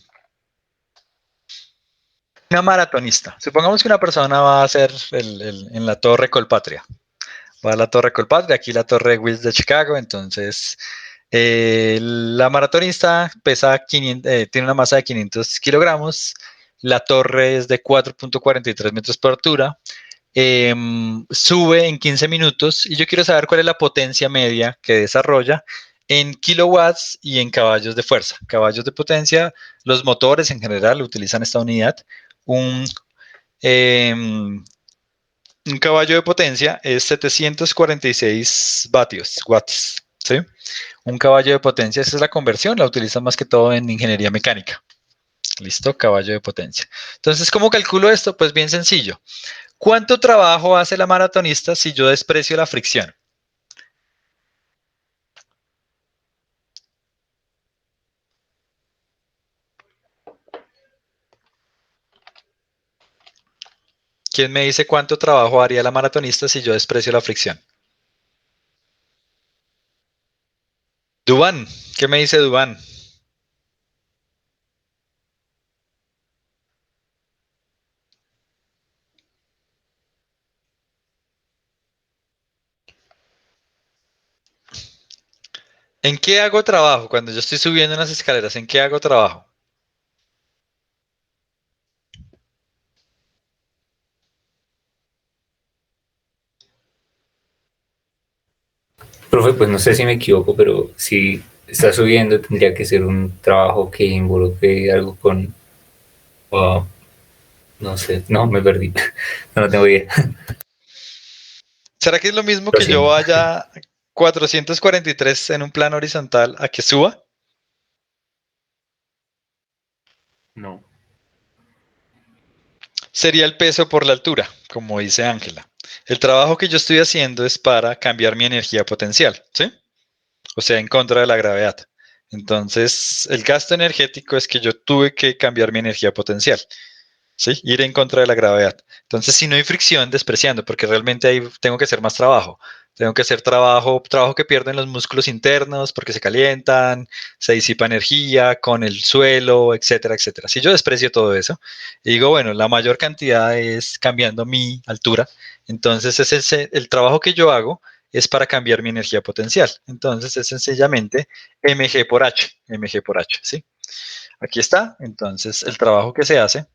una maratonista. Supongamos que una persona va a hacer en la Torre Colpatria. Va a la Torre Colpatria, aquí la Torre Wills de Chicago. Entonces, la maratonista pesa 500, tiene una masa de 500 kilogramos. La torre es de 4.43 metros por altura. Sube en 15 minutos y yo quiero saber cuál es la potencia media que desarrolla en kilowatts y en caballos de fuerza. Caballos de potencia, los motores en general utilizan esta unidad. Un, em, un caballo de potencia es 746 watts, ¿sí? Un caballo de potencia, esa es la conversión, la utilizan más que todo en ingeniería mecánica. Listo, caballo de potencia. Entonces, ¿cómo calculo esto? Pues bien sencillo. ¿Cuánto trabajo hace la maratonista si yo desprecio la fricción? ¿Quién me dice cuánto trabajo haría la maratonista si yo desprecio la fricción? Dubán, ¿qué me dice Dubán? ¿En qué hago trabajo? Cuando yo estoy subiendo unas escaleras, ¿en qué hago trabajo? Profe, pues no sé si me equivoco, pero si está subiendo tendría que ser un trabajo que involucre algo con, oh, no sé, no, me perdí, no tengo idea. ¿Será que es lo mismo Lo que yo siento. vaya 443 en un plano horizontal a que suba? No. Sería el peso por la altura, como dice Ángela. El trabajo que yo estoy haciendo es para cambiar mi energía potencial, ¿sí? O sea, en contra de la gravedad. Entonces, el gasto energético es que yo tuve que cambiar mi energía potencial, ¿sí? Ir en contra de la gravedad. Entonces, si no hay fricción, despreciando, porque realmente ahí tengo que hacer más trabajo. Tengo que hacer trabajo que pierden los músculos internos porque se calientan, se disipa energía con el suelo, etcétera, etcétera. Si yo desprecio todo eso y digo, bueno, la mayor cantidad es cambiando mi altura, entonces el trabajo que yo hago es para cambiar mi energía potencial. Entonces es sencillamente mg por h, ¿sí? Aquí está. Entonces el trabajo que se hace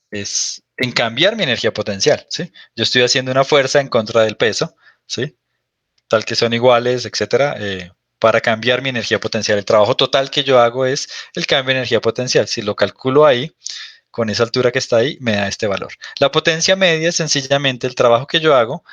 es en cambiar mi energía potencial, ¿sí? Yo estoy haciendo una fuerza en contra del peso, ¿sí? Tal que son iguales, etcétera, para cambiar mi energía potencial. El trabajo total que yo hago es el cambio de energía potencial. Si lo calculo ahí, con esa altura que está ahí, me da este valor. La potencia media es sencillamente el trabajo que yo hago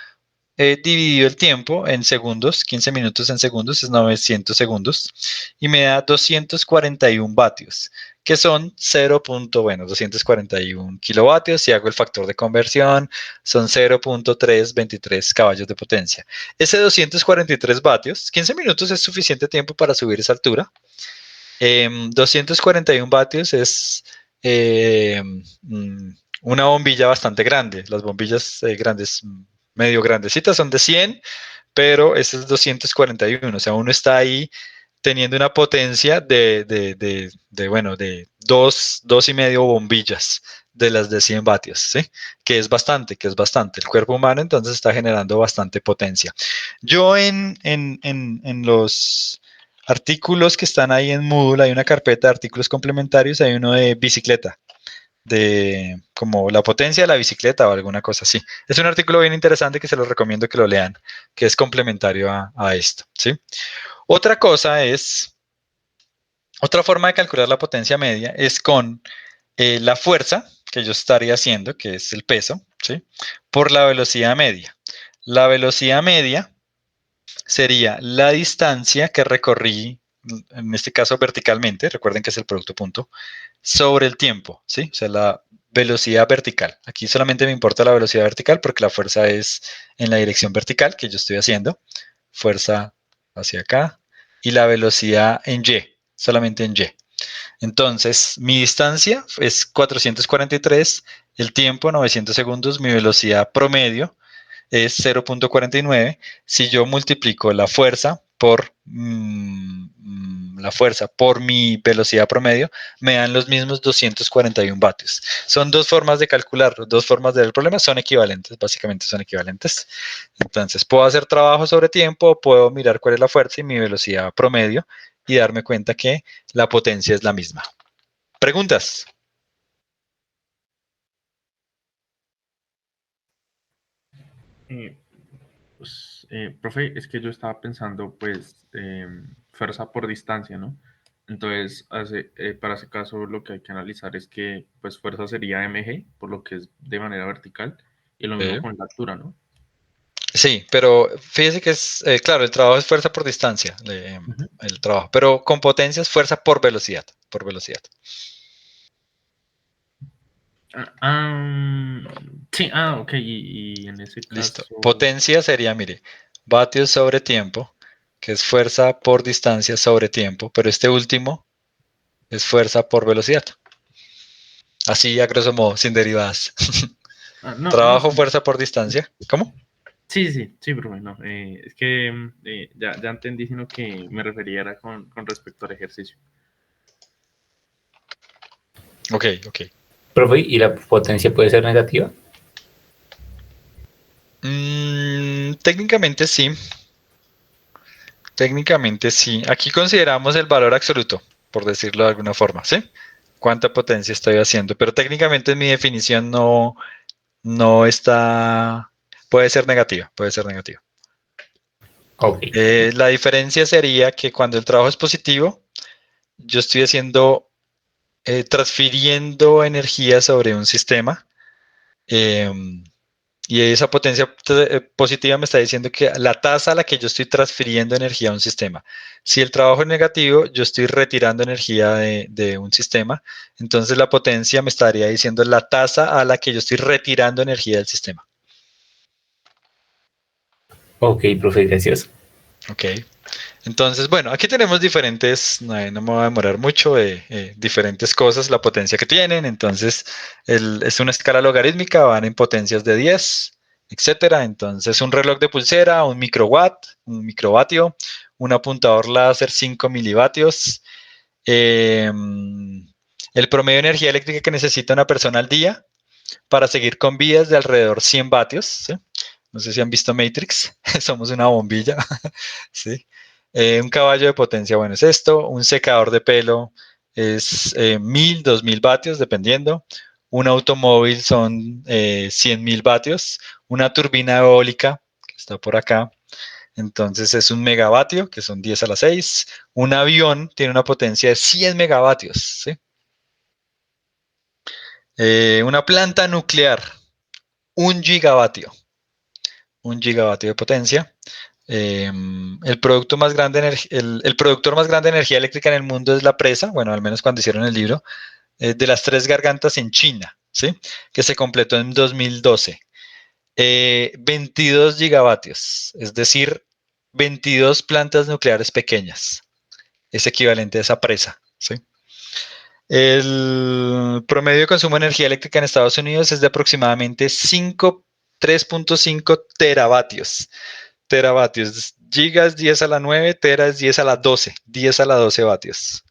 dividido el tiempo en segundos, 15 minutos en segundos es 900 segundos, y me da 241 vatios, que son 241 kilovatios. Si hago el factor de conversión, son 0.323 caballos de potencia. Ese 243 vatios, 15 minutos es suficiente tiempo para subir esa altura. 241 vatios es una bombilla bastante grande. Las bombillas grandes, medio grandecitas, son de 100, pero ese es 241. O sea, uno está ahí teniendo una potencia bueno, de dos y medio bombillas de las de 100 vatios, ¿sí? Que es bastante, que es bastante. El cuerpo humano entonces está generando bastante potencia. Yo en los artículos que están ahí en Moodle, hay una carpeta de artículos complementarios, hay uno de bicicleta, de como la potencia de la bicicleta o alguna cosa así. Es un artículo bien interesante que se los recomiendo que lo lean, que es complementario a esto, ¿sí? Otra cosa es, otra forma de calcular la potencia media es con la fuerza que yo estaría haciendo, que es el peso, ¿sí? Por la velocidad media. La velocidad media sería la distancia que recorrí en este caso verticalmente, recuerden que es el producto punto, sobre el tiempo, ¿sí? O sea, la velocidad vertical. Aquí solamente me importa la velocidad vertical porque la fuerza es en la dirección vertical que yo estoy haciendo. Fuerza hacia acá. Y la velocidad en Y, solamente en Y. Entonces, mi distancia es 443, el tiempo 900 segundos, mi velocidad promedio es 0.49. Si yo multiplico la fuerza por mi velocidad promedio, me dan los mismos 241 vatios. Son dos formas de calcularlo, dos formas de ver el problema, son equivalentes, básicamente son equivalentes. Entonces, puedo hacer trabajo sobre tiempo, puedo mirar cuál es la fuerza y mi velocidad promedio y darme cuenta que la potencia es la misma. ¿Preguntas? Eh, profe, es que yo estaba pensando, pues, fuerza por distancia, ¿no? Entonces, para ese caso, lo que hay que analizar es que, pues, fuerza sería mg, por lo que es de manera vertical, y lo mismo con la altura, ¿no? Sí, pero fíjese que claro, el trabajo es fuerza por distancia, Ujú. el trabajo, pero con potencia es fuerza por velocidad, por velocidad. Sí, ok, y en ese Listo. caso, Potencia sería, mire, vatios sobre tiempo, que es fuerza por distancia sobre tiempo, pero este último es fuerza por velocidad. Así a grosso modo, sin derivadas. no, no, Trabajo, fuerza por distancia. ¿Cómo? sí, profe, no, es que ya entendí, sino que me refería era con respecto al ejercicio. Ok, ok. Profe, ¿y la potencia puede ser negativa? Técnicamente sí. Técnicamente sí. Aquí consideramos el valor absoluto, por decirlo de alguna forma, ¿sí? ¿Cuánta potencia estoy haciendo? Pero técnicamente en mi definición no está. Puede ser negativa, puede ser negativa. Ok, La diferencia sería que cuando el trabajo es positivo, yo estoy transfiriendo energía sobre un sistema. Y esa potencia positiva me está diciendo que la tasa a la que yo estoy transfiriendo energía a un sistema. Si el trabajo es negativo, yo estoy retirando energía de un sistema. Entonces la potencia me estaría diciendo la tasa a la que yo estoy retirando energía del sistema. ok, profe, gracias. Ok. Entonces, bueno, aquí tenemos diferentes, no me voy a demorar mucho, diferentes cosas, la potencia que tienen. Entonces, es una escala logarítmica, van en potencias de 10, etcétera. Entonces, un reloj de pulsera, un microwatt, un microvatio, un apuntador láser 5 milivatios. eh, el promedio de energía eléctrica que necesita una persona al día para seguir con vida es de alrededor 100 vatios, ¿sí? No sé si han visto Matrix, somos una bombilla, ¿sí? Un caballo de potencia, bueno, es esto. Un secador de pelo es 1000, 2000 vatios, dependiendo. Un automóvil son 100.000 vatios. Una turbina eólica, que está por acá, entonces es un megavatio, que son 10 a la 6. Un avión tiene una potencia de 100 megavatios, ¿sí? Una planta nuclear, 1 gigavatio. 1 gigavatio de potencia. El productor más grande de energía eléctrica en el mundo es la presa, bueno, al menos cuando hicieron el libro, de las tres gargantas en China, ¿sí? Que se completó en 2012. 22 gigavatios, es decir, 22 plantas nucleares pequeñas. Es equivalente a esa presa, ¿sí? El promedio de consumo de energía eléctrica en Estados Unidos es de aproximadamente 3.5 teravatios. Teravatios. Gigas 10 a la 9, teras 10 a la 12, 10 a la 12 vatios.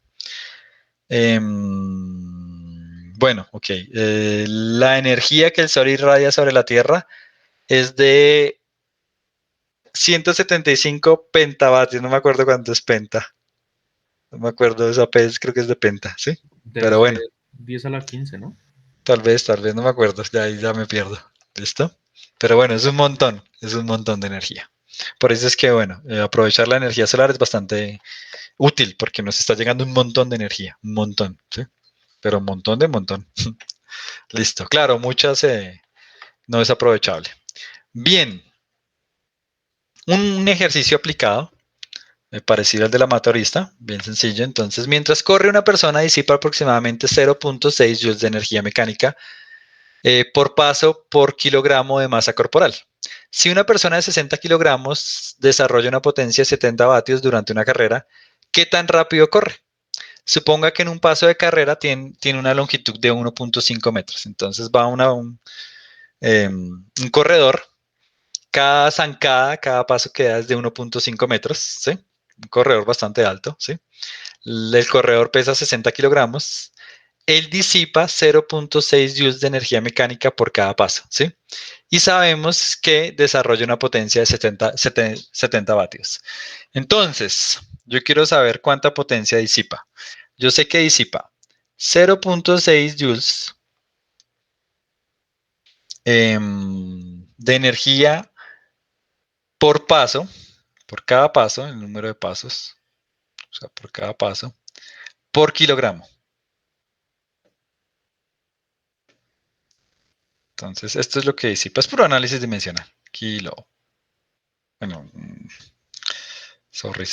Bueno, ok. La energía que el Sol irradia sobre la Tierra es de 175 pentavatios. No me acuerdo cuánto es penta. No me acuerdo, esa P creo que es de penta, ¿sí? Debe Pero ser bueno, 10 a la 15, ¿no? tal vez, no me acuerdo. Ya me pierdo. ¿Listo? Pero bueno, es un montón de energía. Por eso es que, bueno, aprovechar la energía solar es bastante útil porque nos está llegando un montón de energía, un montón, ¿sí? Pero un montón de montón. Listo, claro, muchas no es aprovechable. Bien, un ejercicio aplicado parecido al del amatorista, bien sencillo. Entonces, mientras corre una persona disipa aproximadamente 0.6 joules de energía mecánica por paso por kilogramo de masa corporal. Si una persona de 60 kilogramos desarrolla una potencia de 70 vatios durante una carrera, ¿qué tan rápido corre? Suponga que en un paso de carrera tiene una longitud de 1.5 metros. Entonces va un corredor, cada zancada, cada paso que da es de 1.5 metros, ¿sí? Un corredor bastante alto, ¿sí? El corredor pesa 60 kilogramos. Él disipa 0.6 joules de energía mecánica por cada paso, ¿sí? Y sabemos que desarrolla una potencia de 70 vatios. Entonces, yo quiero saber cuánta potencia disipa. Yo sé que disipa 0.6 joules de energía por paso, por cada paso, el número de pasos, o sea, por cada paso, por kilogramo. Entonces, esto es lo que disipa. Es puro análisis dimensional. Kilo. Bueno, sorry.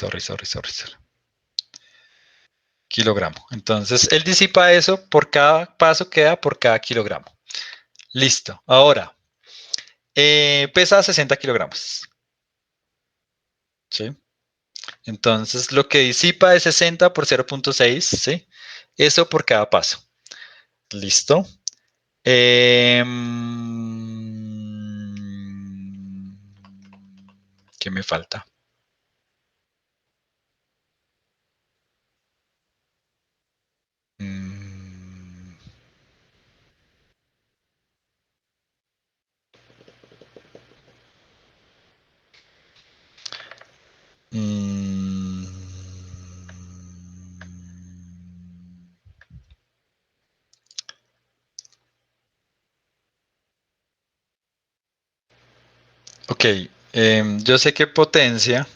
Kilogramo. Entonces, él disipa eso por cada paso que da por cada kilogramo. Listo. Ahora, pesa 60 kilogramos. ¿Sí? Entonces, lo que disipa es 60 por 0.6, ¿sí? Eso por cada paso. Listo. ¿Qué me falta? Ok, yo sé que potencia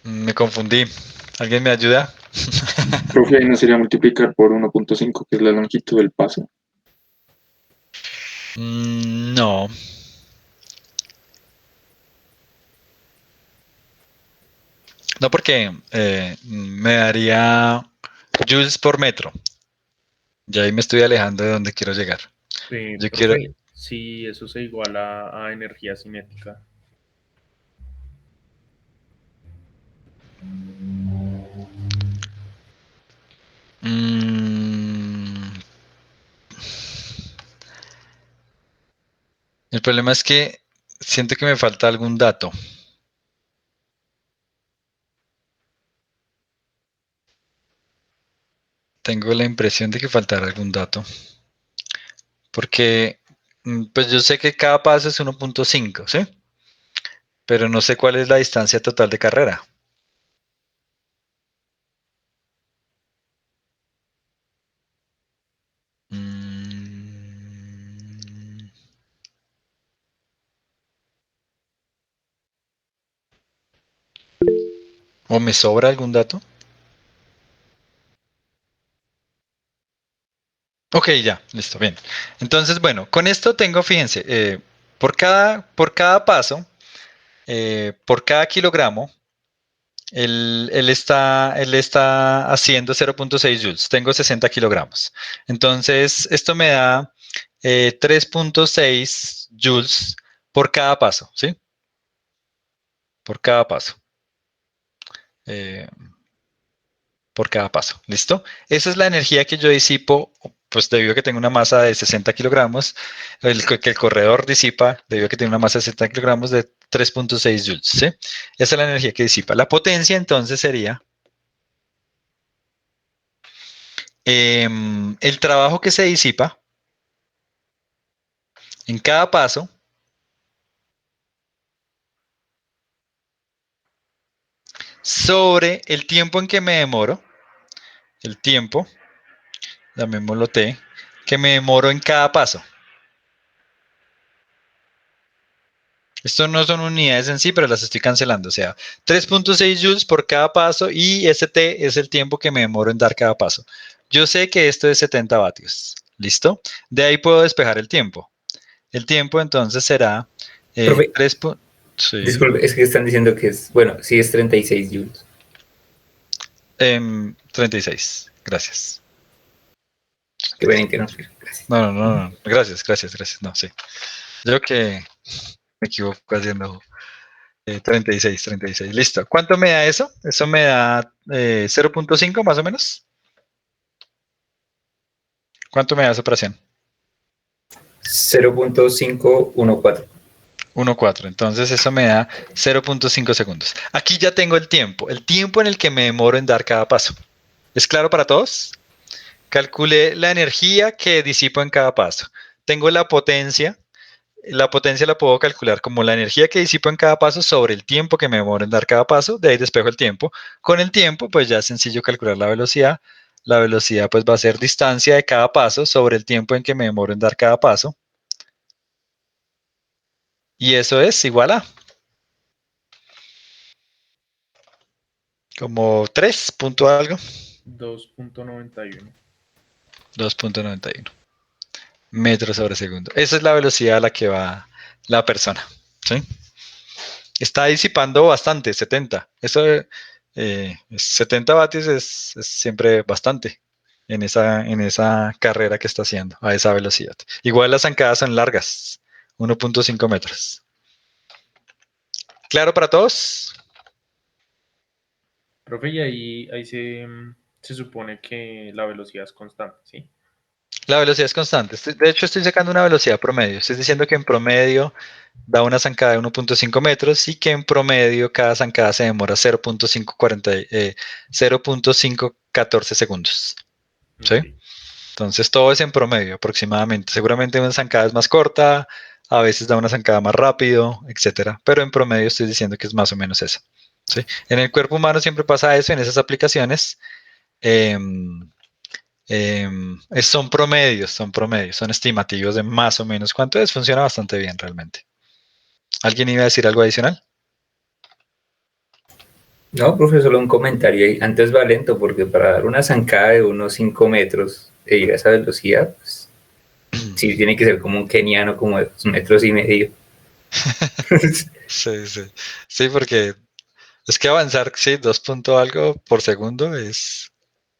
me confundí. ¿Alguien me ayuda? Profe, ahí no sería multiplicar por 1.5, que es la longitud del paso. No. No, porque me daría joules por metro. Ya ahí me estoy alejando de donde quiero llegar. Yo quiero. Profe, si eso se iguala a energía cinética. El problema es que siento que me falta algún dato. Tengo la impresión de que faltará algún dato. Porque, pues yo sé que cada paso es 1.5, ¿sí? Pero no sé cuál es la distancia total de carrera. ¿O me sobra algún dato? Ok, ya, listo, bien. Entonces, bueno, con esto tengo, fíjense, por cada paso, por cada kilogramo, él está haciendo 0.6 joules. Tengo 60 kilogramos. Entonces, esto me da 3.6 joules por cada paso, ¿sí? Por cada paso. Eh, por cada paso, ¿listo? Esa es la energía que yo disipo, pues debido a que tengo una masa de 60 kilogramos, que el corredor disipa, debido a que tiene una masa de 60 kilogramos, de 3.6 joules, ¿sí? Esa es la energía que disipa. La potencia entonces sería el trabajo que se disipa en cada paso sobre el tiempo en que me demoro, el tiempo, llamémoslo T, que me demoro en cada paso. Esto no son unidades en sí, pero las estoy cancelando. O sea, 3.6 joules por cada paso y ST es el tiempo que me demoro en dar cada paso. Yo sé que esto es 70 vatios. ¿Listo? De ahí puedo despejar el tiempo. El tiempo entonces será Profe, 3. Sí. disculpe, es que están diciendo que es, bueno, sí es 36 joules. 36. Gracias. Que ven a interrumpir. Gracias. No. Gracias. No, sí. Yo que me equivoco haciendo 36. Listo. ¿Cuánto me da eso? Eso me da 0.5 más o menos. ¿Cuánto me da esa operación? 0.514. 1,4. Entonces eso me da 0.5 segundos. Aquí ya tengo el tiempo en el que me demoro en dar cada paso. ¿Es claro para todos? Calculé la energía que disipo en cada paso. Tengo la potencia. La potencia la puedo calcular como la energía que disipo en cada paso sobre el tiempo que me demoro en dar cada paso. De ahí despejo el tiempo. Con el tiempo, pues ya es sencillo calcular la velocidad. La velocidad pues va a ser distancia de cada paso sobre el tiempo en que me demoro en dar cada paso. Y eso es igual a como 3 punto algo. 2.91. 2.91 metros sobre segundo. Esa es la velocidad a la que va la persona. ¿Sí? Está disipando bastante, 70. Eso, 70 vatios es siempre bastante en esa carrera que está haciendo a esa velocidad. Igual las zancadas son largas, 1.5 metros. ¿Claro para todos? Profe, y ahí se supone que la velocidad es constante, ¿sí? La velocidad es constante. De hecho, estoy sacando una velocidad promedio. Estoy diciendo que en promedio da una zancada de 1.5 metros y que en promedio cada zancada se demora 0.514 segundos. ¿Sí? Ok. Entonces todo es en promedio aproximadamente. Seguramente una zancada es más corta, a veces da una zancada más rápido, etcétera. Pero en promedio estoy diciendo que es más o menos eso. ¿Sí? En el cuerpo humano siempre pasa eso en esas aplicaciones. em, son estimativos de más o menos cuánto es. Funciona bastante bien realmente. ¿Alguien iba a decir algo adicional? No, profe, solo un comentario ahí. Antes va lento porque para dar una zancada de unos 5 metros de llegar a esa velocidad, pues sí tiene que ser como un keniano como de 2,5 metros. Sí, sí. Sí, porque es que avanzar, sí, 2 punto algo por segundo es...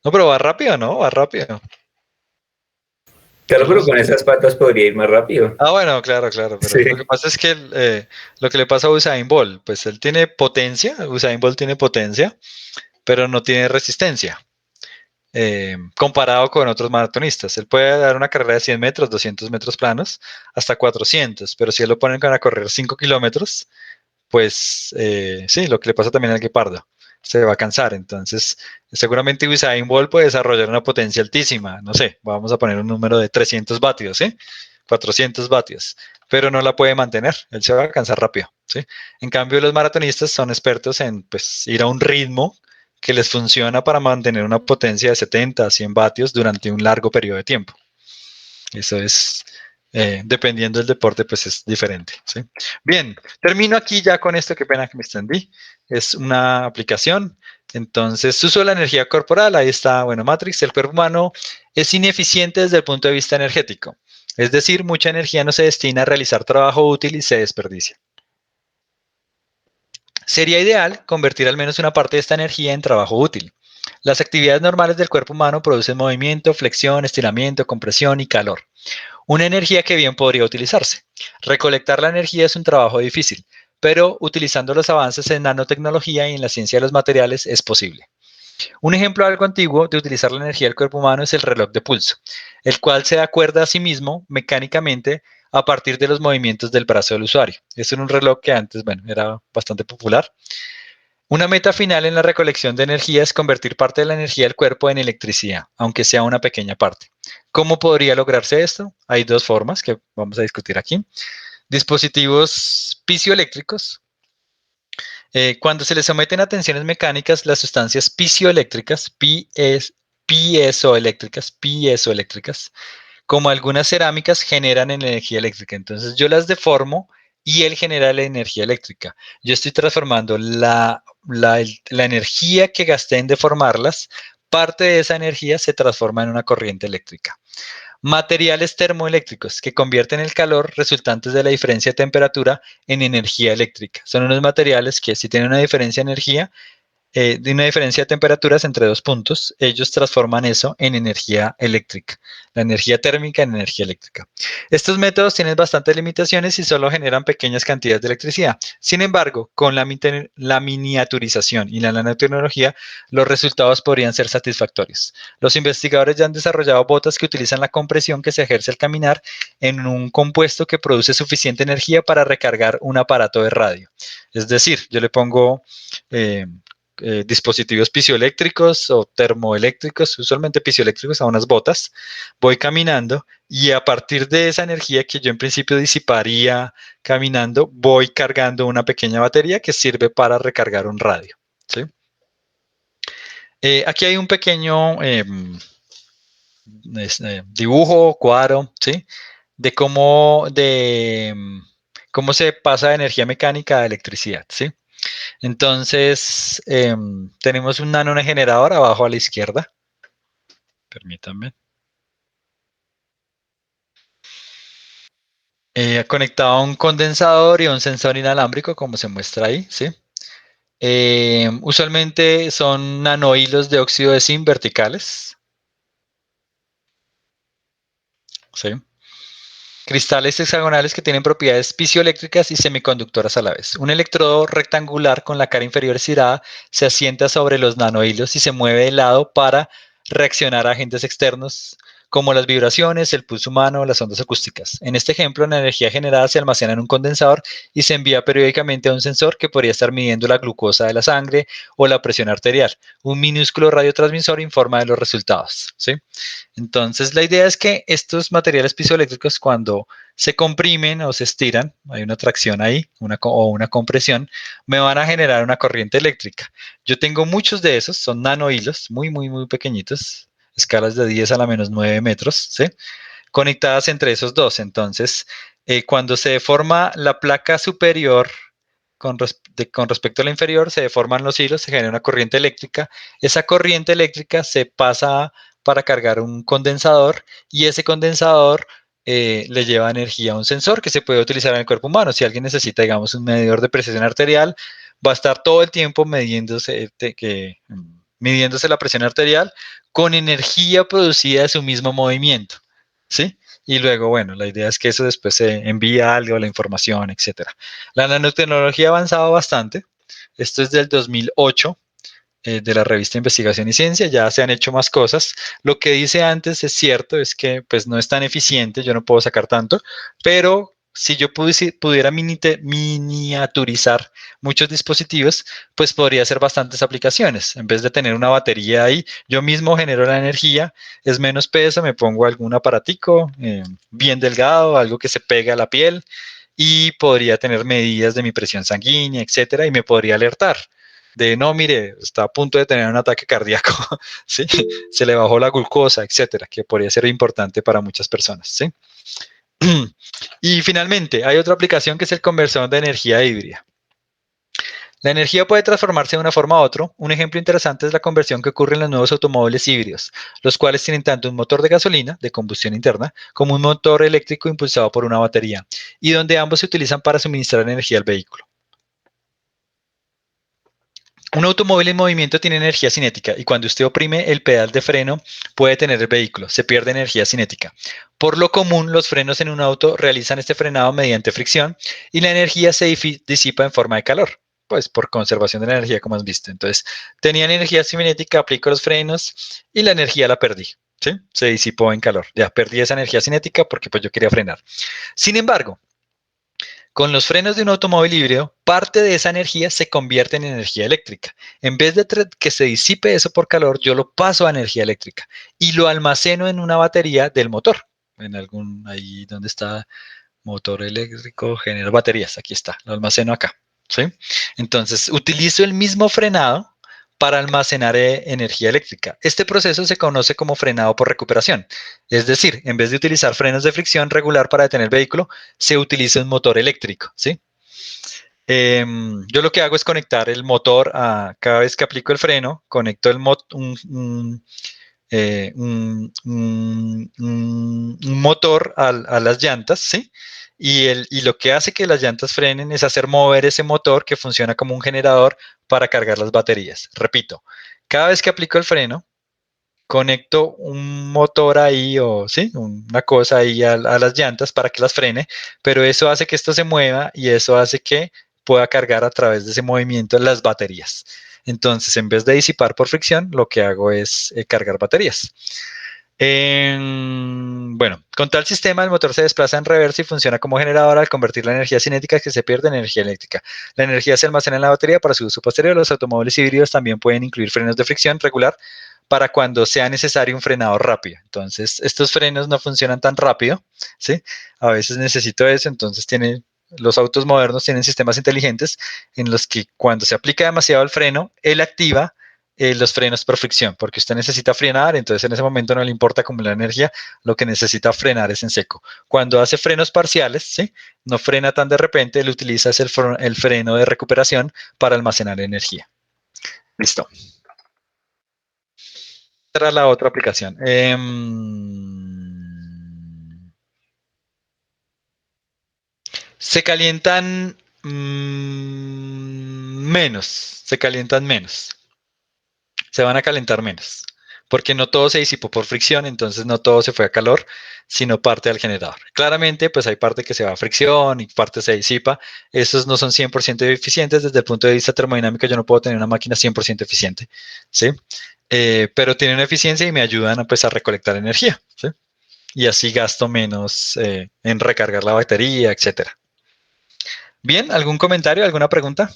No, pero va rápido, ¿no? Va rápido. Claro, pero con esas patas podría ir más rápido. Bueno, claro, pero Sí. lo que pasa es que lo que le pasa a Usain Bolt, pues él tiene potencia, Usain Bolt tiene potencia, pero no tiene resistencia. Comparado con otros maratonistas. Él puede dar una carrera de 100 metros, 200 metros planos, hasta 400, pero si él lo ponen a correr 5 kilómetros, pues sí, lo que le pasa también al guepardo, se va a cansar. Entonces, seguramente Usain Bolt puede desarrollar una potencia altísima, no sé, vamos a poner un número de 300 vatios, ¿sí? 400 vatios, pero no la puede mantener, él se va a cansar rápido, ¿sí? En cambio, los maratonistas son expertos en pues, ir a un ritmo que les funciona para mantener una potencia de 70 a 100 vatios durante un largo periodo de tiempo. Eso es, dependiendo del deporte, pues es diferente, ¿sí? Bien, termino aquí ya con esto, qué pena que me extendí. Es una aplicación, entonces uso la energía corporal, ahí está, bueno, Matrix, el cuerpo humano es ineficiente desde el punto de vista energético. Es decir, mucha energía no se destina a realizar trabajo útil y se desperdicia. Sería ideal convertir al menos una parte de esta energía en trabajo útil. Las actividades normales del cuerpo humano producen movimiento, flexión, estiramiento, compresión y calor. Una energía que bien podría utilizarse. Recolectar la energía es un trabajo difícil, pero utilizando los avances en nanotecnología y en la ciencia de los materiales es posible. Un ejemplo algo antiguo de utilizar la energía del cuerpo humano es el reloj de pulso, el cual se acuerda a sí mismo mecánicamente a partir de los movimientos del brazo del usuario. Es un reloj que antes, bueno, era bastante popular. Una meta final en la recolección de energía es convertir parte de la energía del cuerpo en electricidad, aunque sea una pequeña parte. ¿Cómo podría lograrse esto? Hay dos formas que vamos a discutir aquí. Dispositivos piezoeléctricos. Cuando se le someten a tensiones mecánicas, las sustancias piezoeléctricas, como algunas cerámicas, generan energía eléctrica. Entonces yo las deformo y él genera la energía eléctrica. Yo estoy transformando la energía que gasté en deformarlas, parte de esa energía se transforma en una corriente eléctrica. Materiales termoeléctricos que convierten el calor resultantes de la diferencia de temperatura en energía eléctrica. Son unos materiales que si tienen una diferencia de energía, de una diferencia de temperaturas entre dos puntos, ellos transforman eso en energía eléctrica, la energía térmica en energía eléctrica. Estos métodos tienen bastantes limitaciones y solo generan pequeñas cantidades de electricidad. Sin embargo, con la miniaturización y la nanotecnología, los resultados podrían ser satisfactorios. Los investigadores ya han desarrollado botas que utilizan la compresión que se ejerce al caminar en un compuesto que produce suficiente energía para recargar un aparato de radio. Es decir, yo le pongo dispositivos piezoeléctricos o termoeléctricos, usualmente piezoeléctricos, a unas botas, voy caminando y a partir de esa energía que yo en principio disiparía caminando, voy cargando una pequeña batería que sirve para recargar un radio, ¿sí? Aquí hay un pequeño dibujo, cuadro, ¿sí? De cómo se pasa de energía mecánica a electricidad, ¿sí? Entonces, tenemos un nanogenerador abajo a la izquierda. Permítanme. Conectado a un condensador y a un sensor inalámbrico, como se muestra ahí, ¿sí? Usualmente son nanohilos de óxido de zinc verticales. ¿Sí? Cristales hexagonales que tienen propiedades piezoeléctricas y semiconductoras a la vez. Un electrodo rectangular con la cara inferior estirada se asienta sobre los nanohilos y se mueve de lado para reaccionar a agentes externos como las vibraciones, el pulso humano o las ondas acústicas. En este ejemplo, la energía generada se almacena en un condensador y se envía periódicamente a un sensor que podría estar midiendo la glucosa de la sangre o la presión arterial. Un minúsculo radiotransmisor informa de los resultados, ¿sí? Entonces, la idea es que estos materiales piezoeléctricos, cuando se comprimen o se estiran, hay una tracción ahí o una compresión, me van a generar una corriente eléctrica. Yo tengo muchos de esos, son nanohilos, muy, muy, muy pequeñitos, escalas de 10 a la menos 9 metros, ¿sí? Conectadas entre esos dos. Entonces, cuando se deforma la placa superior con respecto a la inferior, se deforman los hilos, se genera una corriente eléctrica. Esa corriente eléctrica se pasa para cargar un condensador y ese condensador le lleva energía a un sensor que se puede utilizar en el cuerpo humano. Si alguien necesita, digamos, un medidor de presión arterial, va a estar todo el tiempo midiéndose la presión arterial con energía producida de su mismo movimiento, ¿sí? Y luego, bueno, la idea es que eso después se envía algo, la información, etcétera. La nanotecnología ha avanzado bastante. Esto es del 2008, de la revista Investigación y Ciencia. Ya se han hecho más cosas. Lo que dice antes es cierto, es que pues no es tan eficiente, yo no puedo sacar tanto, pero si yo pudiera miniaturizar muchos dispositivos, pues podría hacer bastantes aplicaciones. En vez de tener una batería ahí, yo mismo genero la energía, es menos peso, me pongo algún aparatico bien delgado, algo que se pega a la piel y podría tener medidas de mi presión sanguínea, etcétera, y me podría alertar de no, mire, está a punto de tener un ataque cardíaco, ¿sí? Se le bajó la glucosa, etcétera, que podría ser importante para muchas personas, ¿sí? Y finalmente, hay otra aplicación que es el conversor de energía híbrida. La energía puede transformarse de una forma a otra. Un ejemplo interesante es la conversión que ocurre en los nuevos automóviles híbridos, los cuales tienen tanto un motor de gasolina, de combustión interna, como un motor eléctrico impulsado por una batería, y donde ambos se utilizan para suministrar energía al vehículo. Un automóvil en movimiento tiene energía cinética y cuando usted oprime el pedal de freno puede tener el vehículo, se pierde energía cinética. Por lo común, los frenos en un auto realizan este frenado mediante fricción y la energía se disipa en forma de calor, pues por conservación de la energía como has visto. Entonces, tenía energía cinética, aplico los frenos y la energía la perdí, ¿sí? Se disipó en calor. Ya perdí esa energía cinética porque pues yo quería frenar. Sin embargo, con los frenos de un automóvil híbrido, parte de esa energía se convierte en energía eléctrica. En vez de que se disipe eso por calor, yo lo paso a energía eléctrica y lo almaceno en una batería del motor. Ahí donde está motor eléctrico, genera baterías, aquí está, lo almaceno acá, ¿sí? Entonces, utilizo el mismo frenado para almacenar energía eléctrica. Este proceso se conoce como frenado por recuperación. Es decir, en vez de utilizar frenos de fricción regular para detener el vehículo, se utiliza un motor eléctrico, ¿sí? Yo lo que hago es conectar el motor a cada vez que aplico el freno, conecto un motor a las llantas, ¿sí? Y lo que hace que las llantas frenen es hacer mover ese motor que funciona como un generador para cargar las baterías. Repito, cada vez que aplico el freno, conecto un motor ahí o sí, una cosa ahí a las llantas para que las frene, pero eso hace que esto se mueva y eso hace que pueda cargar a través de ese movimiento las baterías. Entonces, en vez de disipar por fricción, lo que hago es cargar baterías. Bueno, con tal sistema el motor se desplaza en reversa y funciona como generador al convertir la energía cinética que se pierde en energía eléctrica. La energía se almacena en la batería para su uso posterior. Los automóviles híbridos también pueden incluir frenos de fricción regular para cuando sea necesario un frenado rápido. Entonces, estos frenos no funcionan tan rápido, ¿sí? A veces necesito eso, entonces los autos modernos tienen sistemas inteligentes en los que cuando se aplica demasiado el freno, él activa los frenos por fricción, porque usted necesita frenar, entonces en ese momento no le importa acumular energía, lo que necesita frenar es en seco. Cuando hace frenos parciales, ¿sí? No frena tan de repente, él utiliza el freno de recuperación para almacenar energía. Listo. Esta era la otra aplicación. Se calientan menos, se calientan menos. Se van a calentar menos, porque no todo se disipó por fricción, entonces no todo se fue a calor, sino parte del generador. Claramente, pues hay parte que se va a fricción y parte se disipa. Esos no son 100% eficientes. Desde el punto de vista termodinámico, yo no puedo tener una máquina 100% eficiente, ¿sí? Pero tienen eficiencia y me ayudan a, pues, a recolectar energía, ¿sí? Y así gasto menos en recargar la batería, etcétera. Bien, ¿algún comentario, alguna pregunta?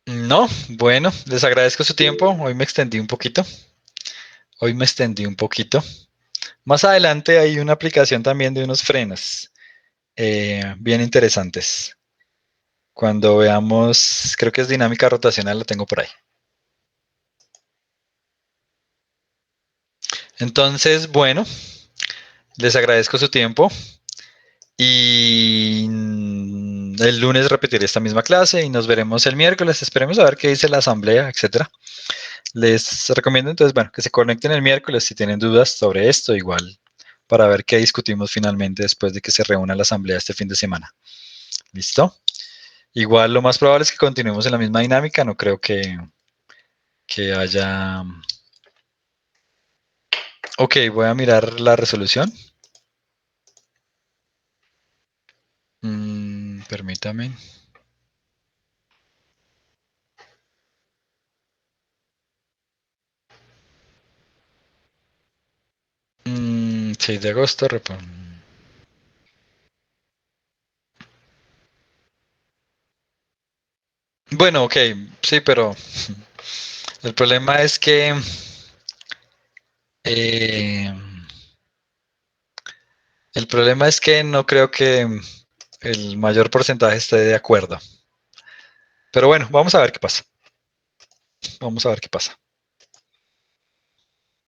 No, bueno, les agradezco su tiempo. Hoy me extendí un poquito. Más adelante hay una aplicación también de unos frenos bien interesantes. Cuando veamos, creo que es dinámica rotacional, lo tengo por ahí. Entonces, bueno, les agradezco su tiempo y el lunes repetiré esta misma clase y nos veremos el miércoles. Esperemos a ver qué dice la asamblea, etcétera. Les recomiendo entonces, bueno, que se conecten el miércoles si tienen dudas sobre esto, igual para ver qué discutimos finalmente después de que se reúna la asamblea este fin de semana. ¿Listo? Igual lo más probable es que continuemos en la misma dinámica, no creo que haya... Ok, voy a mirar la resolución. Permítame. 6 de agosto, bueno, ok, sí, pero el problema es que no creo que el mayor porcentaje esté de acuerdo. Pero bueno, vamos a ver qué pasa. Vamos a ver qué pasa.